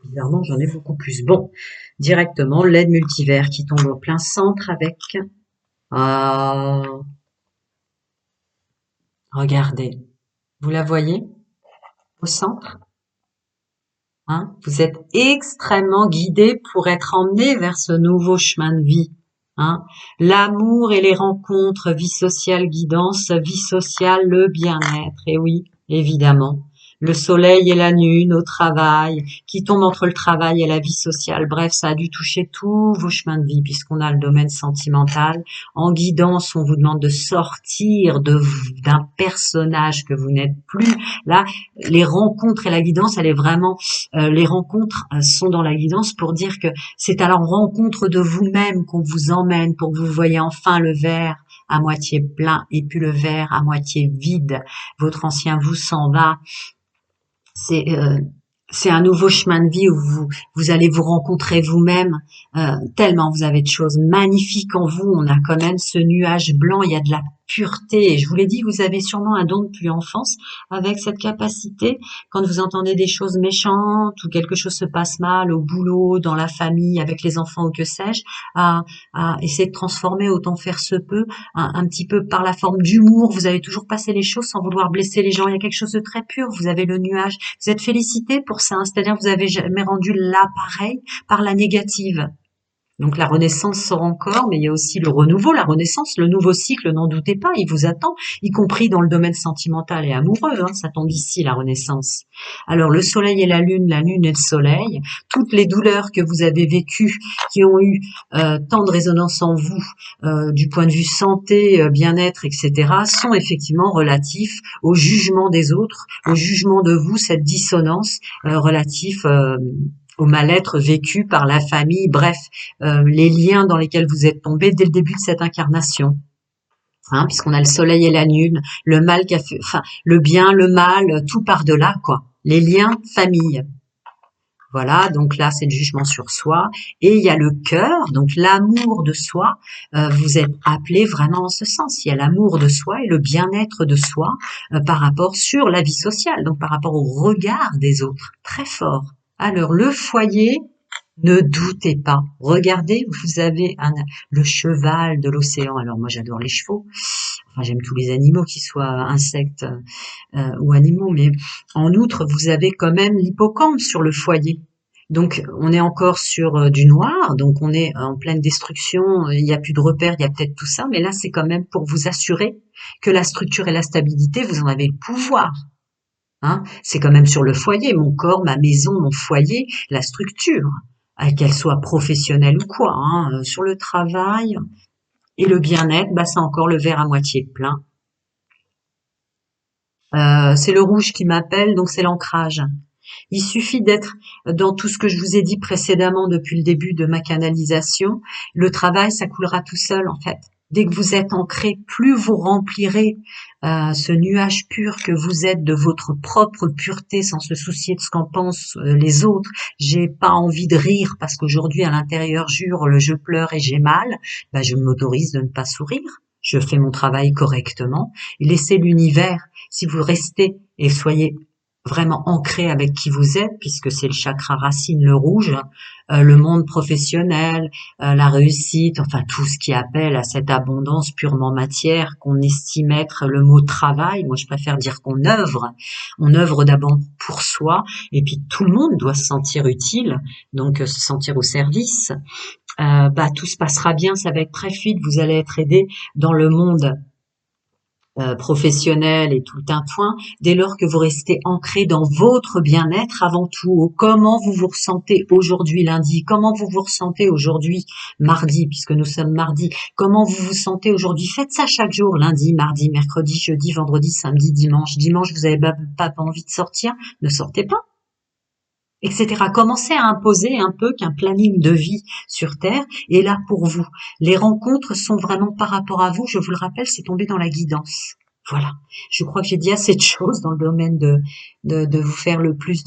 Bizarrement, j'en ai beaucoup plus. Bon, directement, l'aide multivers qui tombe au plein centre avec... Ah, regardez. Vous la voyez au centre? Hein, vous êtes extrêmement guidé pour être emmené vers ce nouveau chemin de vie. Hein. L'amour et les rencontres, vie sociale, guidance, vie sociale, le bien-être. Et oui, évidemment. Le soleil et la lune au travail, qui tombe entre le travail et la vie sociale. Bref, ça a dû toucher tous vos chemins de vie puisqu'on a le domaine sentimental. En guidance, on vous demande de sortir d'un personnage que vous n'êtes plus. Là, les rencontres et la guidance, elle est vraiment les rencontres sont dans la guidance pour dire que c'est à la rencontre de vous-même qu'on vous emmène pour que vous voyez enfin le verre à moitié plein et puis le verre à moitié vide. Votre ancien vous s'en va. C'est c'est un nouveau chemin de vie où vous allez vous rencontrer vous-même. Tellement vous avez de choses magnifiques en vous. On a quand même ce nuage blanc. Il y a de la pureté. Et je vous l'ai dit, vous avez sûrement un don depuis l'enfance avec cette capacité. Quand vous entendez des choses méchantes ou quelque chose se passe mal au boulot, dans la famille, avec les enfants ou que sais-je, à essayer de transformer autant faire se peut, un petit peu par la forme d'humour. Vous avez toujours passé les choses sans vouloir blesser les gens. Il y a quelque chose de très pur. Vous avez le nuage. Vous êtes félicité pour ça, hein, c'est-à-dire que vous avez jamais rendu l'appareil par la négative. Donc la renaissance sort encore, mais il y a aussi le renouveau, la renaissance, le nouveau cycle, n'en doutez pas, il vous attend, y compris dans le domaine sentimental et amoureux, hein, ça tombe ici, la renaissance. Alors le soleil et la lune et le soleil, toutes les douleurs que vous avez vécues, qui ont eu tant de résonance en vous, du point de vue santé, bien-être, etc., sont effectivement relatifs au jugement des autres, au jugement de vous, cette dissonance relatif au mal-être vécu par la famille, bref, les liens dans lesquels vous êtes tombés dès le début de cette incarnation. Hein, puisqu'on a le soleil et la lune, le mal qui a fait, enfin, le bien, le mal, tout par-delà, quoi. Les liens, famille. Voilà, donc là, c'est le jugement sur soi. Et il y a le cœur, donc l'amour de soi. Vous êtes appelé vraiment en ce sens. Il y a l'amour de soi et le bien-être de soi par rapport sur la vie sociale, donc par rapport au regard des autres. Très fort. Alors, le foyer, ne doutez pas. Regardez, vous avez le cheval de l'océan. Alors, moi, j'adore les chevaux. Enfin, j'aime tous les animaux, qu'ils soient insectes ou animaux, mais en outre, vous avez quand même l'hippocampe sur le foyer. Donc, on est encore sur du noir, donc on est en pleine destruction, il n'y a plus de repères, il y a peut-être tout ça, mais là, c'est quand même pour vous assurer que la structure et la stabilité, vous en avez le pouvoir. Hein. C'est quand même sur le foyer, mon corps, ma maison, mon foyer, la structure, qu'elle soit professionnelle ou quoi, hein, sur le travail et le bien-être, bah, c'est encore le verre à moitié plein. C'est le rouge qui m'appelle, donc c'est l'ancrage. Il suffit d'être dans tout ce que je vous ai dit précédemment depuis le début de ma canalisation. Le travail, ça coulera tout seul en fait. Dès que vous êtes ancré, plus vous remplirez ce nuage pur que vous êtes de votre propre pureté sans se soucier de ce qu'en pensent les autres. J'ai pas envie de rire parce qu'aujourd'hui à l'intérieur je pleure et j'ai mal. Ben, je m'autorise de ne pas sourire. Je fais mon travail correctement. Laissez l'univers. Si vous restez et soyez vraiment ancré avec qui vous êtes, puisque c'est le chakra racine, le rouge, le monde professionnel, la réussite, enfin tout ce qui appelle à cette abondance purement matière qu'on estime être le mot travail. Moi, je préfère dire qu'on œuvre. On œuvre d'abord pour soi, et puis tout le monde doit se sentir utile, donc se sentir au service. Bah, tout se passera bien, ça va être très fluide, vous allez être aidé dans le monde professionnel et tout le tintouin, dès lors que vous restez ancré dans votre bien-être avant tout, comment vous vous ressentez aujourd'hui lundi, comment vous vous ressentez aujourd'hui mardi, puisque nous sommes mardi, comment vous vous sentez aujourd'hui, faites ça chaque jour, lundi, mardi, mercredi, jeudi, vendredi, samedi, dimanche. Dimanche, vous n'avez pas envie de sortir, ne sortez pas, etc. Commencez à imposer un peu qu'un planning de vie sur Terre est là pour vous. Les rencontres sont vraiment par rapport à vous. Je vous le rappelle, c'est tombé dans la guidance. Voilà. Je crois que j'ai dit assez de choses dans le domaine de vous faire le plus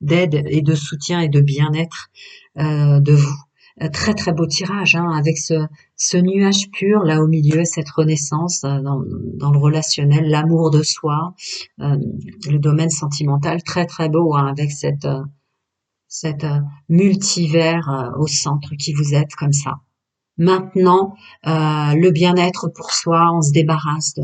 d'aide et de soutien et de bien-être de vous. Très très beau tirage, hein, avec ce nuage pur là au milieu, cette renaissance dans le relationnel, l'amour de soi, le domaine sentimental, très très beau, hein, avec cette multivers au centre qui vous êtes comme ça. Maintenant, le bien-être pour soi, on se débarrasse de.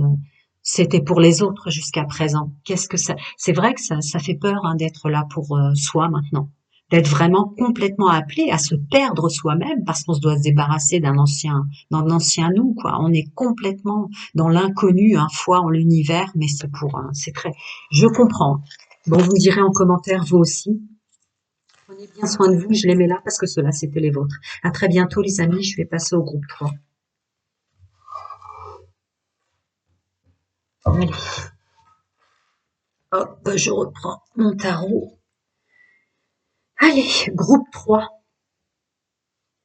C'était pour les autres jusqu'à présent. Qu'est-ce que ça? C'est vrai que ça fait peur hein, d'être là pour soi maintenant, d'être vraiment complètement appelé à se perdre soi-même parce qu'on se doit se débarrasser d'un ancien nous quoi. On est complètement dans l'inconnu, un foi en l'univers, mais c'est très. Je comprends. Bon, vous me direz en commentaire vous aussi. Prenez bien soin de vous, je les mets là parce que ceux-là, c'était les vôtres. À très bientôt, les amis. Je vais passer au groupe 3. Allez, hop, je reprends mon tarot. Allez, groupe 3.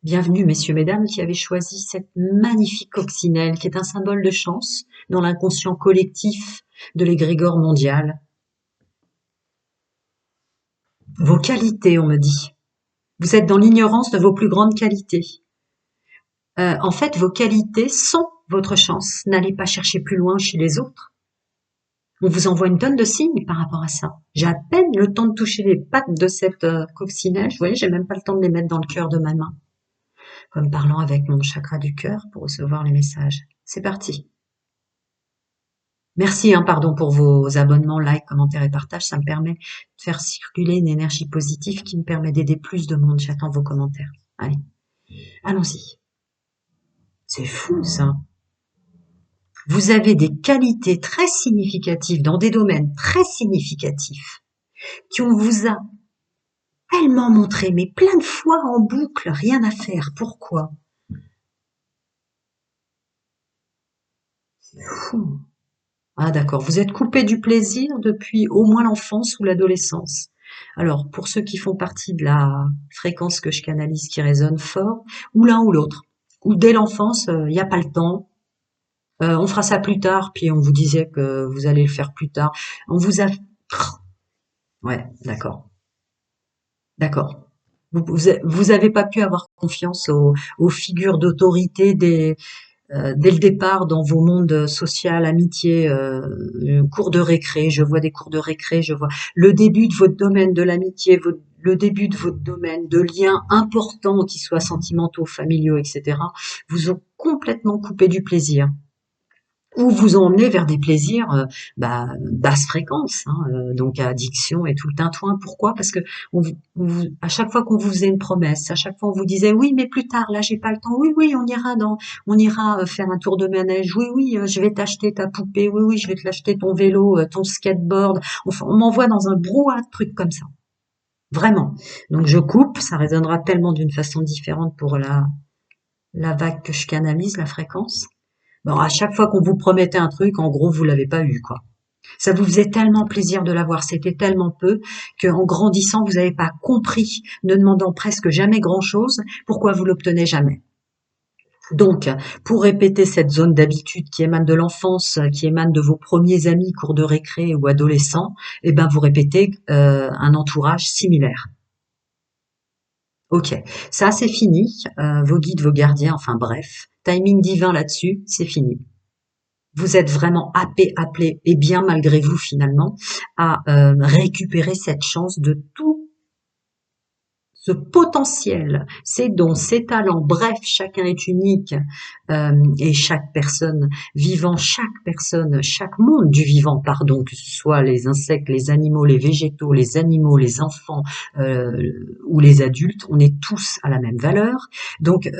Bienvenue, messieurs, mesdames, qui avez choisi cette magnifique coccinelle qui est un symbole de chance dans l'inconscient collectif de l'égrégore mondial. Vos qualités, on me dit. Vous êtes dans l'ignorance de vos plus grandes qualités. En fait, vos qualités sont votre chance. N'allez pas chercher plus loin chez les autres. On vous envoie une tonne de signes par rapport à ça. J'ai à peine le temps de toucher les pattes de cette coccinelle. Vous voyez, j'ai même pas le temps de les mettre dans le cœur de ma main. Comme parlant avec mon chakra du cœur pour recevoir les messages. C'est parti. Merci, hein, pardon pour vos abonnements, likes, commentaires et partages. Ça me permet de faire circuler une énergie positive qui me permet d'aider plus de monde. J'attends vos commentaires. Allez, allons-y. C'est fou, ça. Vous avez des qualités très significatives dans des domaines très significatifs qui on vous a tellement montré, mais plein de fois en boucle, rien à faire. Pourquoi? C'est fou. Ah d'accord, vous êtes coupé du plaisir depuis au moins l'enfance ou l'adolescence. Alors, pour ceux qui font partie de la fréquence que je canalise qui résonne fort, ou l'un ou l'autre, ou dès l'enfance, il n'y a pas le temps, on fera ça plus tard, puis on vous disait que vous allez le faire plus tard. On vous a... Ouais, d'accord. D'accord. Vous avez pas pu avoir confiance aux figures d'autorité dès le départ dans vos mondes social, amitié, cours de récré, je vois des cours de récré, je vois le début de votre domaine de l'amitié, le début de votre domaine de liens importants, qui soient sentimentaux, familiaux, etc., vous ont complètement coupé du plaisir. Ou vous emmener vers des plaisirs basse fréquence, hein, donc addiction et tout le tintouin. Pourquoi? Parce que à chaque fois qu'on vous faisait une promesse, à chaque fois on vous disait oui, mais plus tard, là j'ai pas le temps. Oui, oui, on ira faire un tour de manège. Oui, oui, je vais t'acheter ta poupée. Oui, oui, je vais te l'acheter ton vélo, ton skateboard. Enfin, on m'envoie dans un brouhaha de trucs comme ça, vraiment. Donc je coupe, ça résonnera tellement d'une façon différente pour la vague que je canalise, la fréquence. Bon, à chaque fois qu'on vous promettait un truc, en gros, vous l'avez pas eu, quoi. Ça vous faisait tellement plaisir de l'avoir, c'était tellement peu, qu'en grandissant, vous n'avez pas compris, ne demandant presque jamais grand-chose, pourquoi vous l'obtenez jamais. Donc, pour répéter cette zone d'habitude qui émane de l'enfance, qui émane de vos premiers amis, cours de récré ou adolescents, eh ben, vous répétez un entourage similaire. Ok, ça c'est fini. Vos guides, vos gardiens, enfin bref, timing divin là-dessus, c'est fini. Vous êtes vraiment appelé, et bien malgré vous finalement, à récupérer cette chance de tout ce potentiel, ces dons, ces talents, bref, chacun est unique et chaque personne vivant, chaque monde du vivant, pardon, que ce soit les insectes, les animaux, les végétaux, les animaux, les enfants ou les adultes, on est tous à la même valeur. Donc,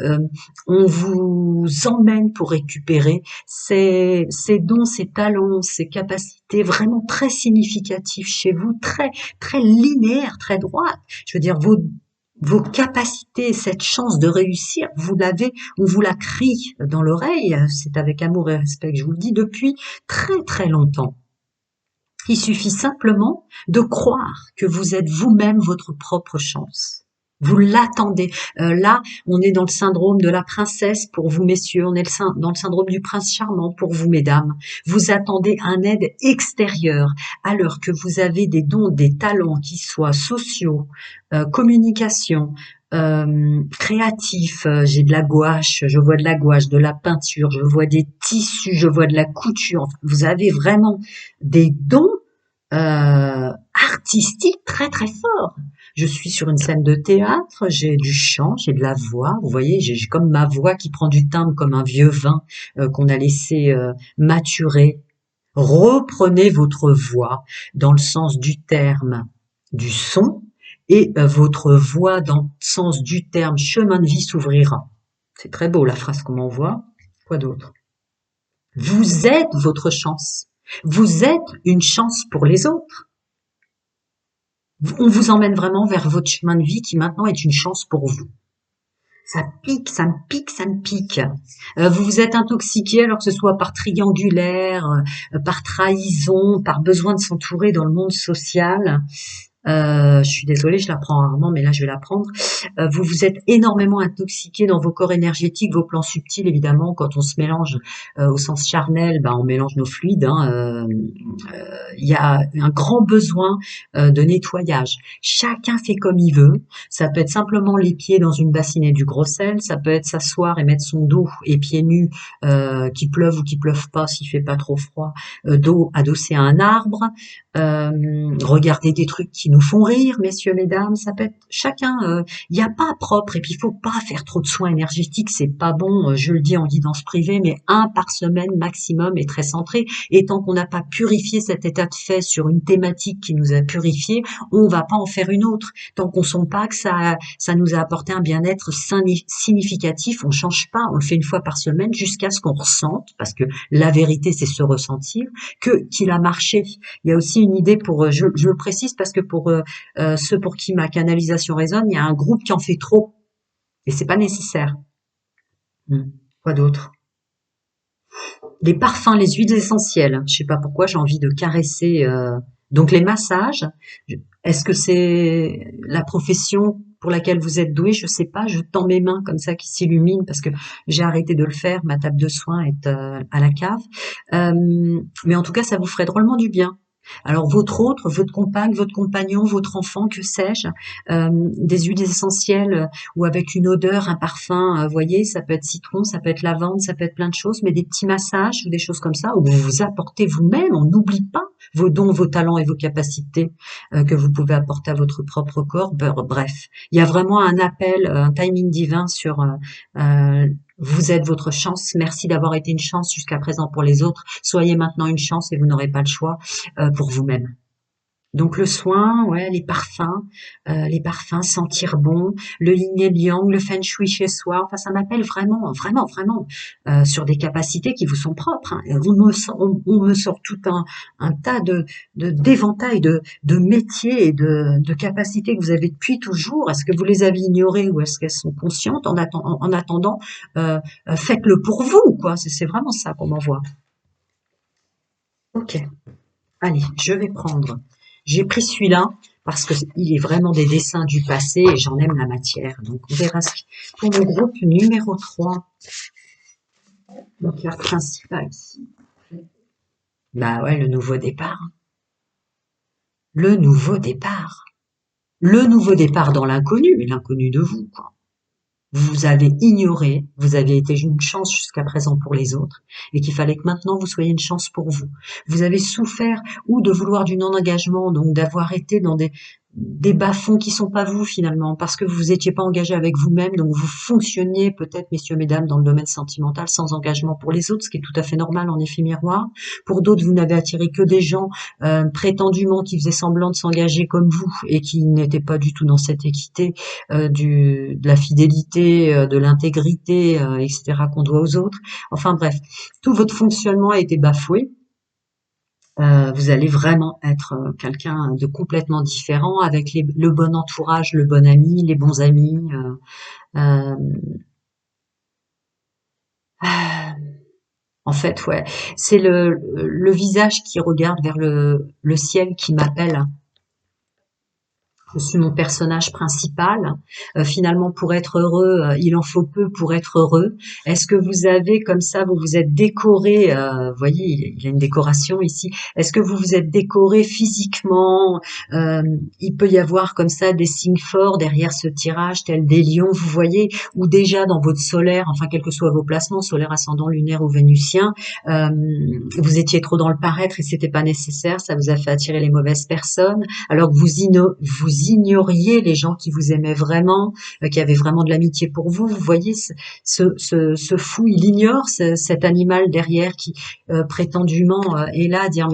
on vous emmène pour récupérer ces dons, ces talents, ces capacités vraiment très significatifs chez vous, très très linéaires, très droites. Je veux dire, vos capacités, cette chance de réussir, vous l'avez, on vous la crie dans l'oreille, c'est avec amour et respect que je vous le dis, depuis très très longtemps. Il suffit simplement de croire que vous êtes vous-même votre propre chance. Vous l'attendez. Là, on est dans le syndrome de la princesse pour vous, messieurs. On est dans le syndrome du prince charmant pour vous, mesdames. Vous attendez un aide extérieure, alors que vous avez des dons, des talents qui soient sociaux, communication, créatifs. J'ai de la gouache, je vois de la gouache, de la peinture, je vois des tissus, je vois de la couture. Enfin, vous avez vraiment des dons artistiques très très forts. Je suis sur une scène de théâtre, j'ai du chant, j'ai de la voix. Vous voyez, j'ai comme ma voix qui prend du timbre comme un vieux vin qu'on a laissé maturer. Reprenez votre voix dans le sens du terme du son et votre voix dans le sens du terme chemin de vie s'ouvrira. C'est très beau la phrase qu'on m'envoie. Quoi d'autre? Vous êtes votre chance. Vous êtes une chance pour les autres. On vous emmène vraiment vers votre chemin de vie qui maintenant est une chance pour vous. Ça pique, ça me pique, ça me pique. Vous vous êtes intoxiqué, alors que ce soit par triangulaire, par trahison, par besoin de s'entourer dans le monde social. Je suis désolée, je la prends rarement, mais là je vais la prendre. Vous vous êtes énormément intoxiqué dans vos corps énergétiques, vos plans subtils, évidemment. Quand on se mélange au sens charnel, ben, on mélange nos fluides. Hein, il y a un grand besoin de nettoyage. Chacun fait comme il veut. Ça peut être simplement les pieds dans une bassinette du gros sel. Ça peut être s'asseoir et mettre son dos et pieds nus, qu'il pleuve ou qu'il pleuve pas, s'il fait pas trop froid, dos adossé à un arbre. Regarder des trucs qui nous font rire, messieurs, mesdames. Ça peut être chacun. Il n'y a pas propre. Et puis il faut pas faire trop de soins énergétiques. C'est pas bon. Je le dis en guidance privée, mais un par semaine maximum est très centré. Et tant qu'on n'a pas purifié cet état de fait sur une thématique qui nous a purifié, on va pas en faire une autre. Tant qu'on sent pas que ça nous a apporté un bien-être significatif, on change pas. On le fait une fois par semaine jusqu'à ce qu'on ressente, parce que la vérité c'est se ressentir, qu'il a marché. Il y a aussi une idée pour, je le précise parce que pour ceux pour qui ma canalisation résonne, il y a un groupe qui en fait trop et c'est pas nécessaire. Quoi d'autre? Les parfums, les huiles essentielles. Je sais pas pourquoi j'ai envie de caresser. Donc les massages. Est-ce que c'est la profession pour laquelle vous êtes doué? Je sais pas. Je tends mes mains comme ça qui s'illuminent parce que j'ai arrêté de le faire. Ma table de soins est à la cave. Mais en tout cas, ça vous ferait drôlement du bien. Alors votre compagne, votre compagnon, votre enfant, que sais-je, des huiles essentielles ou avec une odeur, un parfum, voyez, ça peut être citron, ça peut être lavande, ça peut être plein de choses, mais des petits massages ou des choses comme ça, où vous vous apportez vous-même, on n'oublie pas vos dons, vos talents et vos capacités que vous pouvez apporter à votre propre corps. Bref, il y a vraiment un appel, un timing divin sur vous êtes votre chance. Merci d'avoir été une chance jusqu'à présent pour les autres. Soyez maintenant une chance et vous n'aurez pas le choix pour vous-même. Donc le soin, ouais, les parfums, sentir bon, le yin et le yang, le feng shui chez soi. Enfin, ça m'appelle vraiment, vraiment, vraiment sur des capacités qui vous sont propres. Hein. On me sort tout un tas d'éventails de métiers et de capacités que vous avez depuis toujours. Est-ce que vous les avez ignorées ou est-ce qu'elles sont conscientes en attendant, faites-le pour vous, quoi. C'est vraiment ça qu'on m'envoie. Ok. Allez, je vais prendre. J'ai pris celui-là parce que il est vraiment des dessins du passé et j'en aime la matière. Donc on verra pour le groupe numéro 3. Donc la principale ici. Bah ouais, le nouveau départ. Le nouveau départ. Le nouveau départ dans l'inconnu, mais l'inconnu de vous, quoi. Vous avez ignoré, vous avez été une chance jusqu'à présent pour les autres, et qu'il fallait que maintenant vous soyez une chance pour vous. Vous avez souffert ou de vouloir du non-engagement, donc d'avoir été dans des bas-fonds qui sont pas vous finalement, parce que vous étiez pas engagé avec vous-même, donc vous fonctionniez peut-être, messieurs, mesdames, dans le domaine sentimental sans engagement pour les autres, ce qui est tout à fait normal en effet miroir. Pour d'autres, vous n'avez attiré que des gens prétendument qui faisaient semblant de s'engager comme vous et qui n'étaient pas du tout dans cette équité de la fidélité, de l'intégrité, etc. qu'on doit aux autres. Enfin bref, tout votre fonctionnement a été bafoué. Vous allez vraiment être quelqu'un de complètement différent avec le bon entourage, le bon ami, les bons amis. Euh, en fait, ouais, c'est le visage qui regarde vers le ciel qui m'appelle. Je suis mon personnage principal. Finalement, pour être heureux, il en faut peu pour être heureux. Est-ce que vous avez comme ça, vous vous êtes décoré, vous voyez, il y a une décoration ici. Est-ce que vous vous êtes décoré physiquement? Il peut y avoir comme ça des signes forts derrière ce tirage, tels des lions, vous voyez, ou déjà dans votre solaire, enfin quels que soient vos placements, solaire, ascendant, lunaire ou vénusien, euh, vous étiez trop dans le paraître et c'était pas nécessaire, ça vous a fait attirer les mauvaises personnes alors que vous ignoriez les gens qui vous aimaient vraiment, qui avaient vraiment de l'amitié pour vous. Vous voyez, ce fou, il ignore cet animal derrière qui prétendument est là à dire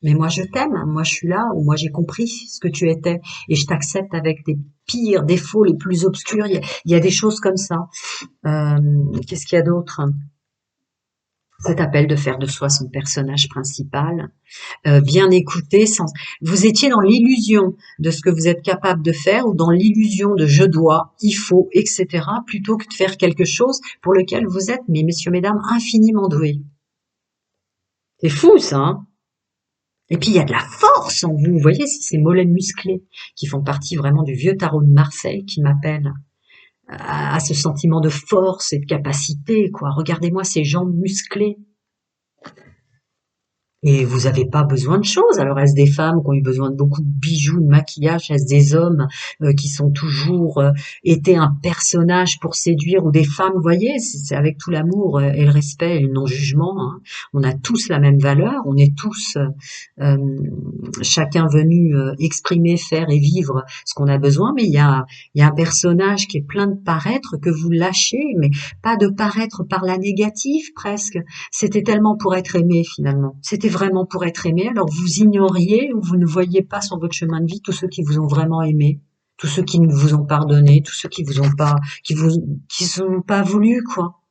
mais moi je t'aime, moi je suis là, ou moi j'ai compris ce que tu étais et je t'accepte avec tes pires défauts les plus obscurs. Il y a des choses comme ça. Qu'est-ce qu'il y a d'autre? Cet appel de faire de soi son personnage principal. Bien écouter sans vous étiez dans l'illusion de ce que vous êtes capable de faire ou dans l'illusion de je dois, il faut, etc. plutôt que de faire quelque chose pour lequel vous êtes, mais messieurs, mesdames, infiniment doués. C'est fou ça, hein. Et puis il y a de la force en vous, vous voyez, c'est ces mollets musclés qui font partie vraiment du vieux tarot de Marseille qui m'appelle à ce sentiment de force et de capacité, quoi. Regardez-moi ces jambes musclées. Et vous n'avez pas besoin de choses. Alors, est-ce des femmes qui ont eu besoin de beaucoup de bijoux, de maquillage? Est-ce des hommes qui sont toujours été un personnage pour séduire? Ou des femmes, vous voyez, c'est avec tout l'amour et le respect et le non-jugement. Hein. On a tous la même valeur. On est tous euh, chacun venu exprimer, faire et vivre ce qu'on a besoin. Mais il y a un personnage qui est plein de paraître que vous lâchez, mais pas de paraître par la négative presque. C'était tellement pour être aimé finalement. C'était vraiment pour être aimé. Alors vous ignoriez ou vous ne voyez pas sur votre chemin de vie tous ceux qui vous ont vraiment aimé, tous ceux qui ne vous ont pardonné, tous ceux qui vous ont pas, qui sont pas voulu quoi.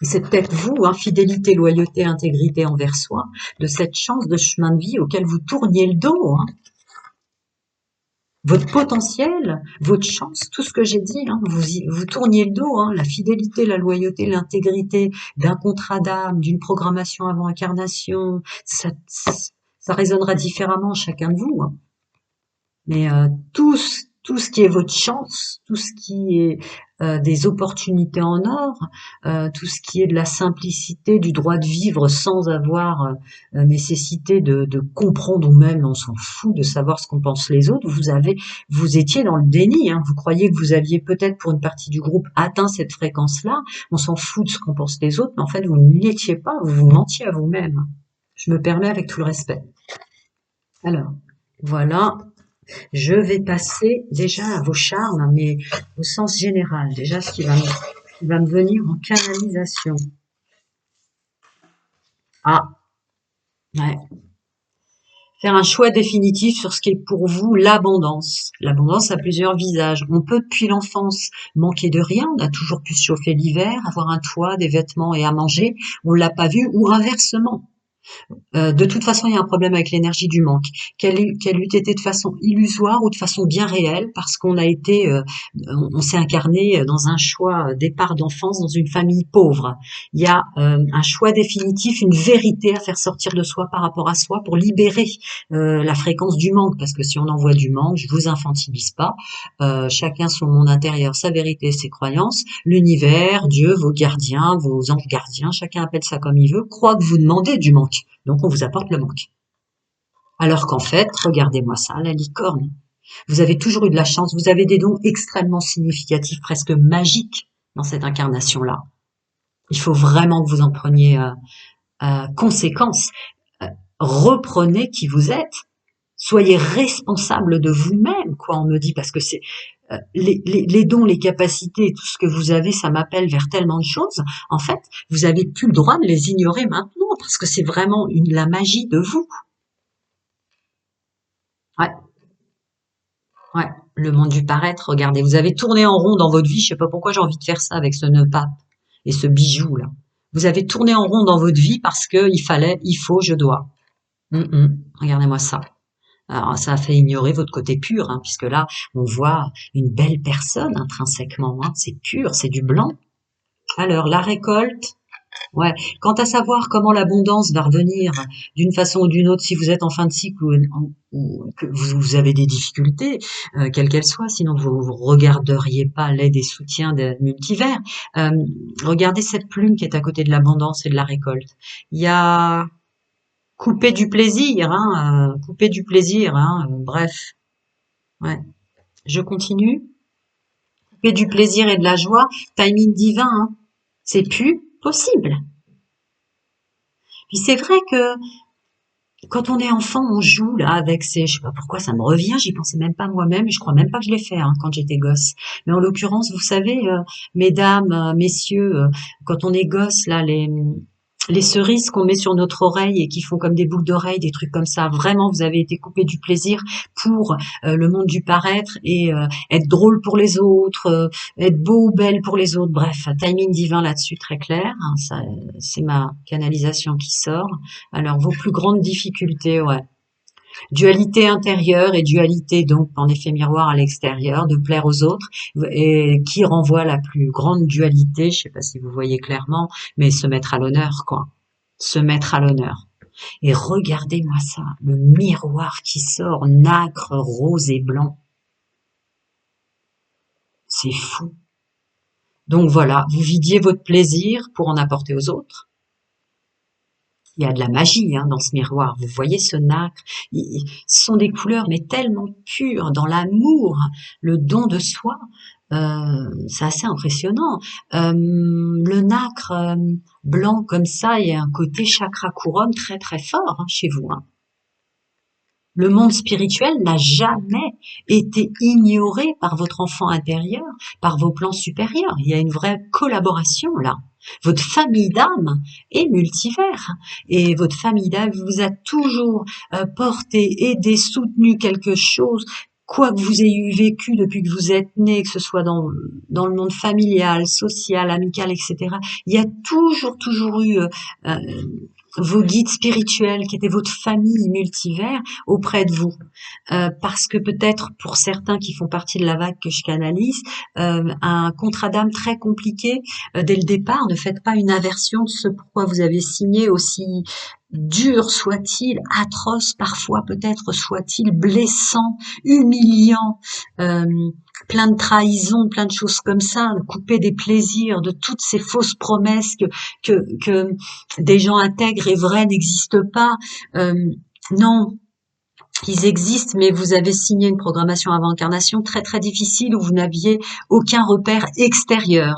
Et c'est peut-être vous, hein, fidélité, loyauté, intégrité envers soi, de cette chance de chemin de vie auquel vous tourniez le dos. Hein. Votre potentiel, votre chance, tout ce que j'ai dit, hein, vous tourniez le dos, hein, la fidélité, la loyauté, l'intégrité d'un contrat d'âme, d'une programmation avant incarnation, ça résonnera différemment en chacun de vous. Hein. Mais tout ce qui est votre chance, tout ce qui est des opportunités en or, tout ce qui est de la simplicité, du droit de vivre sans avoir nécessité de comprendre, ou même on s'en fout de savoir ce qu'en pensent les autres. Vous étiez dans le déni, hein. Vous croyez que vous aviez peut-être pour une partie du groupe atteint cette fréquence-là. On s'en fout de ce qu'en pensent les autres, mais en fait vous ne l'étiez pas, vous vous mentiez à vous-même. Je me permets avec tout le respect. Alors, voilà. Je vais passer déjà à vos charmes, mais au sens général. Déjà, ce qui va me venir en canalisation. Ah, ouais. Faire un choix définitif sur ce qui est pour vous l'abondance. L'abondance a plusieurs visages. On peut, depuis l'enfance, manquer de rien. On a toujours pu se chauffer l'hiver, avoir un toit, des vêtements et à manger. On l'a pas vu, ou inversement. De toute façon, il y a un problème avec l'énergie du manque, qu'elle eût été de façon illusoire ou de façon bien réelle, parce qu'on a été, on s'est incarné dans un choix départ d'enfance dans une famille pauvre. Il y a un choix définitif, une vérité à faire sortir de soi par rapport à soi pour libérer la fréquence du manque, parce que si on envoie du manque, je vous infantilise pas, chacun son monde intérieur, sa vérité, ses croyances, l'univers, Dieu, vos gardiens, vos anges gardiens, chacun appelle ça comme il veut, croit que vous demandez du manque. Donc on vous apporte le manque. Alors qu'en fait, regardez-moi ça, la licorne. Vous avez toujours eu de la chance, vous avez des dons extrêmement significatifs, presque magiques dans cette incarnation-là. Il faut vraiment que vous en preniez conséquence. Reprenez qui vous êtes. Soyez responsable de vous-même, quoi, on me dit, parce que c'est les dons, les capacités, tout ce que vous avez, ça m'appelle vers tellement de choses. En fait, vous avez plus le droit de les ignorer maintenant, parce que c'est vraiment la magie de vous. Ouais, ouais. Le monde du paraître, regardez, vous avez tourné en rond dans votre vie. Je sais pas pourquoi j'ai envie de faire ça avec ce nœud pape et ce bijou là. Vous avez tourné en rond dans votre vie parce que il fallait, il faut, je dois. Regardez-moi ça. Alors, ça a fait ignorer votre côté pur, hein, puisque là, on voit une belle personne intrinsèquement. Hein, c'est pur, c'est du blanc. Alors, la récolte. Ouais. Quant à savoir comment l'abondance va revenir d'une façon ou d'une autre, si vous êtes en fin de cycle ou que vous avez des difficultés, quelles qu'elles soient, sinon vous ne regarderiez pas l'aide et soutien des multivers. Regardez cette plume qui est à côté de l'abondance et de la récolte. Il y a couper du plaisir, hein, couper du plaisir, hein, bref. Ouais. Je continue. Couper du plaisir et de la joie, timing divin, hein. C'est plus possible. Puis c'est vrai que quand on est enfant, on joue là avec ces, je sais pas pourquoi ça me revient, j'y pensais même pas moi-même, et je crois même pas que je l'ai fait hein, quand j'étais gosse. Mais en l'occurrence, vous savez, mesdames, messieurs, quand on est gosse là, les cerises qu'on met sur notre oreille et qui font comme des boucles d'oreilles, des trucs comme ça. Vraiment, vous avez été coupé du plaisir pour le monde du paraître et être drôle pour les autres, être beau ou belle pour les autres. Bref, timing divin là-dessus, très clair. Hein, ça, c'est ma canalisation qui sort. Alors, vos plus grandes difficultés, ouais. Dualité intérieure et dualité donc en effet miroir à l'extérieur, de plaire aux autres, et qui renvoie la plus grande dualité, je sais pas si vous voyez clairement, mais se mettre à l'honneur, quoi. Se mettre à l'honneur. Et regardez-moi ça, le miroir qui sort, nacre, rose et blanc. C'est fou. Donc voilà, vous vidiez votre plaisir pour en apporter aux autres. Il y a de la magie hein, dans ce miroir. Vous voyez ce nacre. Ce sont des couleurs, mais tellement pures, dans l'amour, le don de soi. C'est assez impressionnant. Le nacre blanc comme ça, il y a un côté chakra couronne très très fort hein, chez vous. Hein. Le monde spirituel n'a jamais été ignoré par votre enfant intérieur, par vos plans supérieurs. Il y a une vraie collaboration là. Votre famille d'âme est multivers et votre famille d'âme vous a toujours porté, aidé, soutenu quelque chose, quoi que vous ayez vécu depuis que vous êtes né, que ce soit dans le monde familial, social, amical, etc. Il y a toujours eu vos guides spirituels qui étaient votre famille multivers auprès de vous. Parce que peut-être pour certains qui font partie de la vague que je canalise, un contrat d'âme très compliqué dès le départ, ne faites pas une aversion de ce pourquoi vous avez signé aussi dur soit-il, atroce parfois peut-être soit-il, blessant, humiliant, euh, plein de trahisons, plein de choses comme ça, couper des plaisirs, de toutes ces fausses promesses que des gens intègres et vrais n'existent pas. Euh, non, ils existent, mais vous avez signé une programmation avant incarnation très très difficile où vous n'aviez aucun repère extérieur.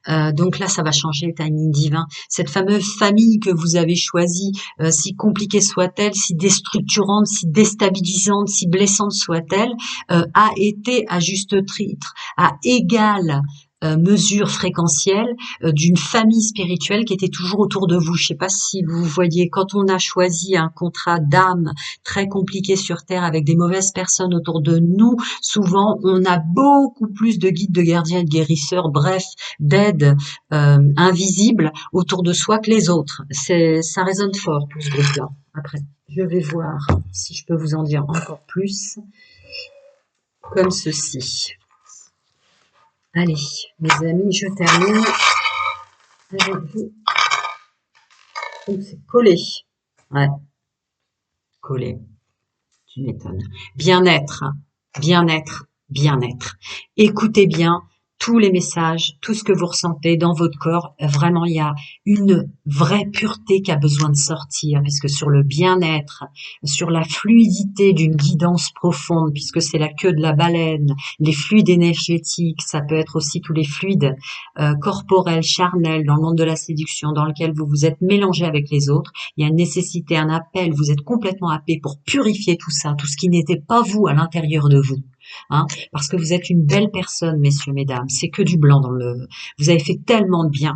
Donc là, ça va changer le timing divin. Cette fameuse famille que vous avez choisie, si compliquée soit-elle, si déstructurante, si déstabilisante, si blessante soit-elle, a été à juste titre, à égal mesure fréquentielle d'une famille spirituelle qui était toujours autour de vous. Je ne sais pas si vous voyez, quand on a choisi un contrat d'âme très compliqué sur Terre avec des mauvaises personnes autour de nous, souvent on a beaucoup plus de guides, de gardiens et de guérisseurs, bref, d'aides invisibles autour de soi que les autres. Ça résonne fort pour ce groupe-là. Après, je vais voir si je peux vous en dire encore plus, comme ceci. Allez, mes amis, je termine avec vous. Donc c'est collé. Ouais, collé. Tu m'étonnes. Bien-être, bien-être, bien-être. Écoutez bien tous les messages, tout ce que vous ressentez dans votre corps. Vraiment, il y a une vraie pureté qui a besoin de sortir, puisque sur le bien-être, sur la fluidité d'une guidance profonde, puisque c'est la queue de la baleine, les fluides énergétiques, ça peut être aussi tous les fluides corporels, charnels, dans le monde de la séduction, dans lequel vous vous êtes mélangé avec les autres. Il y a une nécessité, un appel, vous êtes complètement happé pour purifier tout ça, tout ce qui n'était pas vous à l'intérieur de vous. Hein, parce que vous êtes une belle personne, messieurs, mesdames. C'est que du blanc dans le... Vous avez fait tellement de bien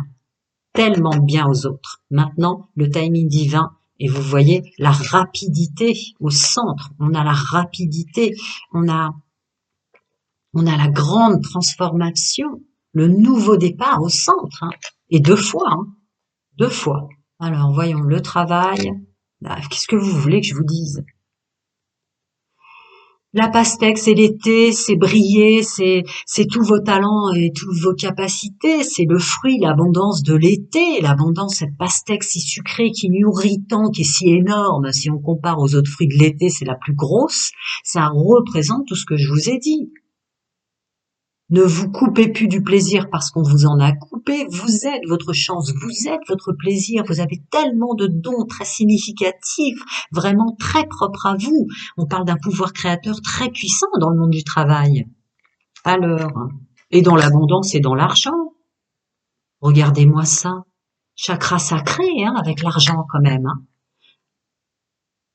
aux autres. Maintenant, le timing divin, et vous voyez la rapidité au centre. On a la rapidité, on a la grande transformation, le nouveau départ au centre. Hein, et 2 fois, hein, 2 fois. Alors, voyons, le travail. Qu'est-ce que vous voulez que je vous dise? La pastèque, c'est l'été, c'est briller, c'est tous vos talents et toutes vos capacités. C'est le fruit, l'abondance de l'été, l'abondance, cette pastèque si sucrée, qui nourrit tant, qui est si énorme. Si on compare aux autres fruits de l'été, c'est la plus grosse. Ça représente tout ce que je vous ai dit. Ne vous coupez plus du plaisir parce qu'on vous en a coupé. Vous êtes votre chance, vous êtes votre plaisir. Vous avez tellement de dons très significatifs, vraiment très propres à vous. On parle d'un pouvoir créateur très puissant dans le monde du travail. Alors, et dans l'abondance et dans l'argent. Regardez-moi ça. Chakra sacré, hein, avec l'argent quand même. Hein.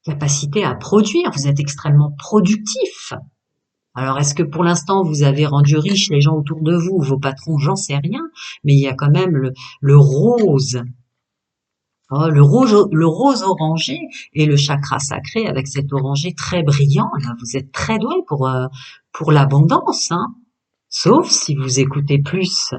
Capacité à produire. Vous êtes extrêmement productif. Alors, est-ce que pour l'instant, vous avez rendu riches les gens autour de vous, vos patrons, j'en sais rien, mais il y a quand même le rose, oh, le rose orangé et le chakra sacré avec cet orangé très brillant. Là, vous êtes très doué pour l'abondance, hein. Sauf si vous écoutez plus,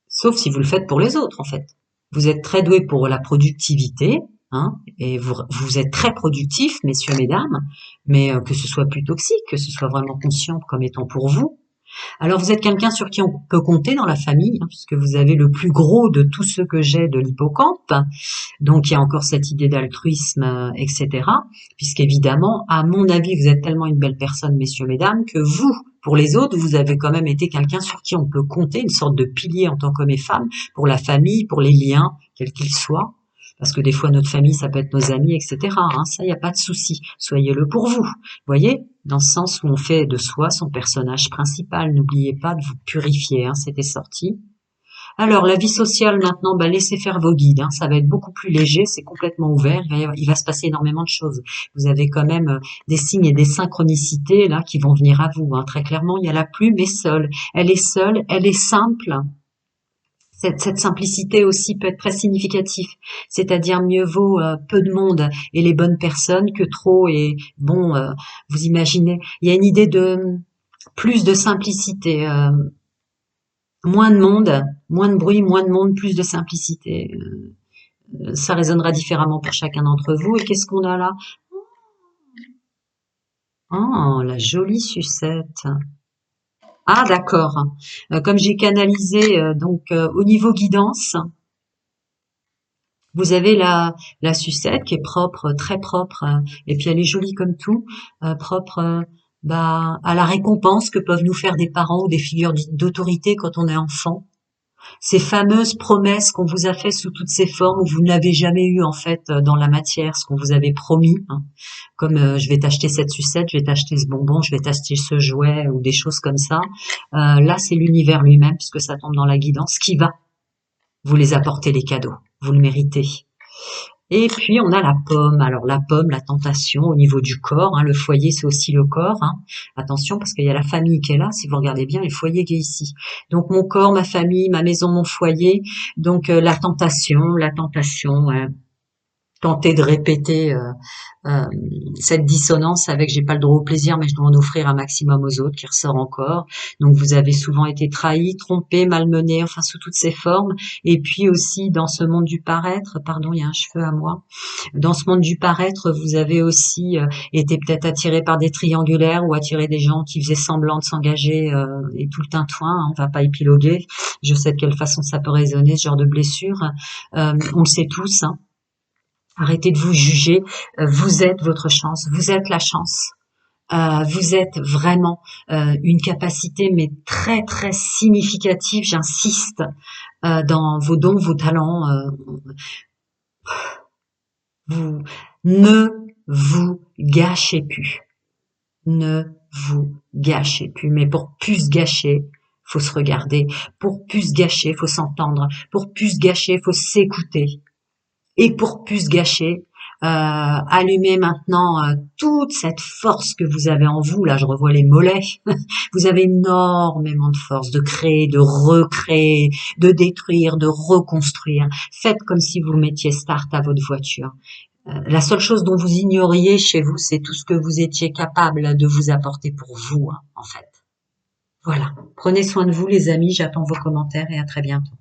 sauf si vous le faites pour les autres, en fait. Vous êtes très doué pour la productivité, hein, et vous êtes très productif, messieurs, mesdames, mais que ce soit plus toxique, que ce soit vraiment conscient comme étant pour vous. Alors vous êtes quelqu'un sur qui on peut compter dans la famille, hein, puisque vous avez le plus gros de tout ce que j'ai de l'hippocampe, donc il y a encore cette idée d'altruisme, etc. Puisqu'évidemment, à mon avis, vous êtes tellement une belle personne, messieurs, mesdames, que vous, pour les autres, vous avez quand même été quelqu'un sur qui on peut compter, une sorte de pilier en tant qu'homme et femme, pour la famille, pour les liens, quels qu'ils soient. Parce que des fois, notre famille, ça peut être nos amis, etc. Hein, ça, il n'y a pas de souci. Soyez-le pour vous. Voyez, dans le sens où on fait de soi son personnage principal. N'oubliez pas de vous purifier, hein, c'était sorti. Alors, la vie sociale, maintenant, laissez faire vos guides. Hein, ça va être beaucoup plus léger, c'est complètement ouvert. Il va se passer énormément de choses. Vous avez quand même des signes et des synchronicités là qui vont venir à vous. Hein. Très clairement, il y a la plume est seule. Elle est seule, elle est simple. Cette simplicité aussi peut être très significative, c'est-à-dire mieux vaut peu de monde et les bonnes personnes que trop et bon, vous imaginez, il y a une idée de plus de simplicité, moins de monde, moins de bruit, moins de monde, plus de simplicité. Ça résonnera différemment pour chacun d'entre vous. Et qu'est-ce qu'on a là? Oh, la jolie sucette. Ah, d'accord. Comme j'ai canalisé donc au niveau guidance, Vous avez la sucette qui est propre, très propre, et puis elle est jolie comme tout, propre bah, à la récompense que peuvent nous faire des parents ou des figures d'autorité quand on est enfant. Ces fameuses promesses qu'on vous a fait sous toutes ces formes où vous n'avez jamais eu en fait dans la matière ce qu'on vous avait promis, hein. Comme je vais t'acheter cette sucette, je vais t'acheter ce bonbon, je vais t'acheter ce jouet ou des choses comme ça. Là, c'est l'univers lui-même puisque ça tombe dans la guidance qui va vous les apporter les cadeaux. Vous le méritez. Et puis on a la pomme. Alors la pomme, la tentation au niveau du corps, hein. Le foyer, c'est aussi le corps, hein. Attention parce qu'il y a la famille qui est là. Si vous regardez bien, le foyer qui est ici. Donc mon corps, ma famille, ma maison, mon foyer. Donc la tentation, tenter de répéter euh, cette dissonance avec j'ai pas le droit au plaisir mais je dois en offrir un maximum aux autres qui ressort encore. Donc vous avez souvent été trahi, trompé, malmené, enfin sous toutes ces formes. Et puis aussi dans ce monde du paraître, pardon, il y a un cheveu à moi. Dans ce monde du paraître, vous avez aussi été peut-être attiré par des triangulaires ou attiré des gens qui faisaient semblant de s'engager et tout le tintouin, hein, on va pas épiloguer. Je sais de quelle façon ça peut résonner, ce genre de blessure. On le sait tous, hein. Arrêtez de vous juger. Vous êtes votre chance. Vous êtes la chance. Vous êtes vraiment une capacité, mais très très significative. J'insiste dans vos dons, vos talents. Vous ne vous gâchez plus. Ne vous gâchez plus. Mais pour plus se gâcher, faut se regarder. Pour plus se gâcher, faut s'entendre. Pour plus se gâcher, faut s'écouter. Et pour plus se gâcher, allumez maintenant toute cette force que vous avez en vous. Là, je revois les mollets. Vous avez énormément de force de créer, de recréer, de détruire, de reconstruire. Faites comme si vous mettiez start à votre voiture. La seule chose dont vous ignoriez chez vous, c'est tout ce que vous étiez capable de vous apporter pour vous, hein, en fait. Voilà. Prenez soin de vous, les amis. J'attends vos commentaires et à très bientôt.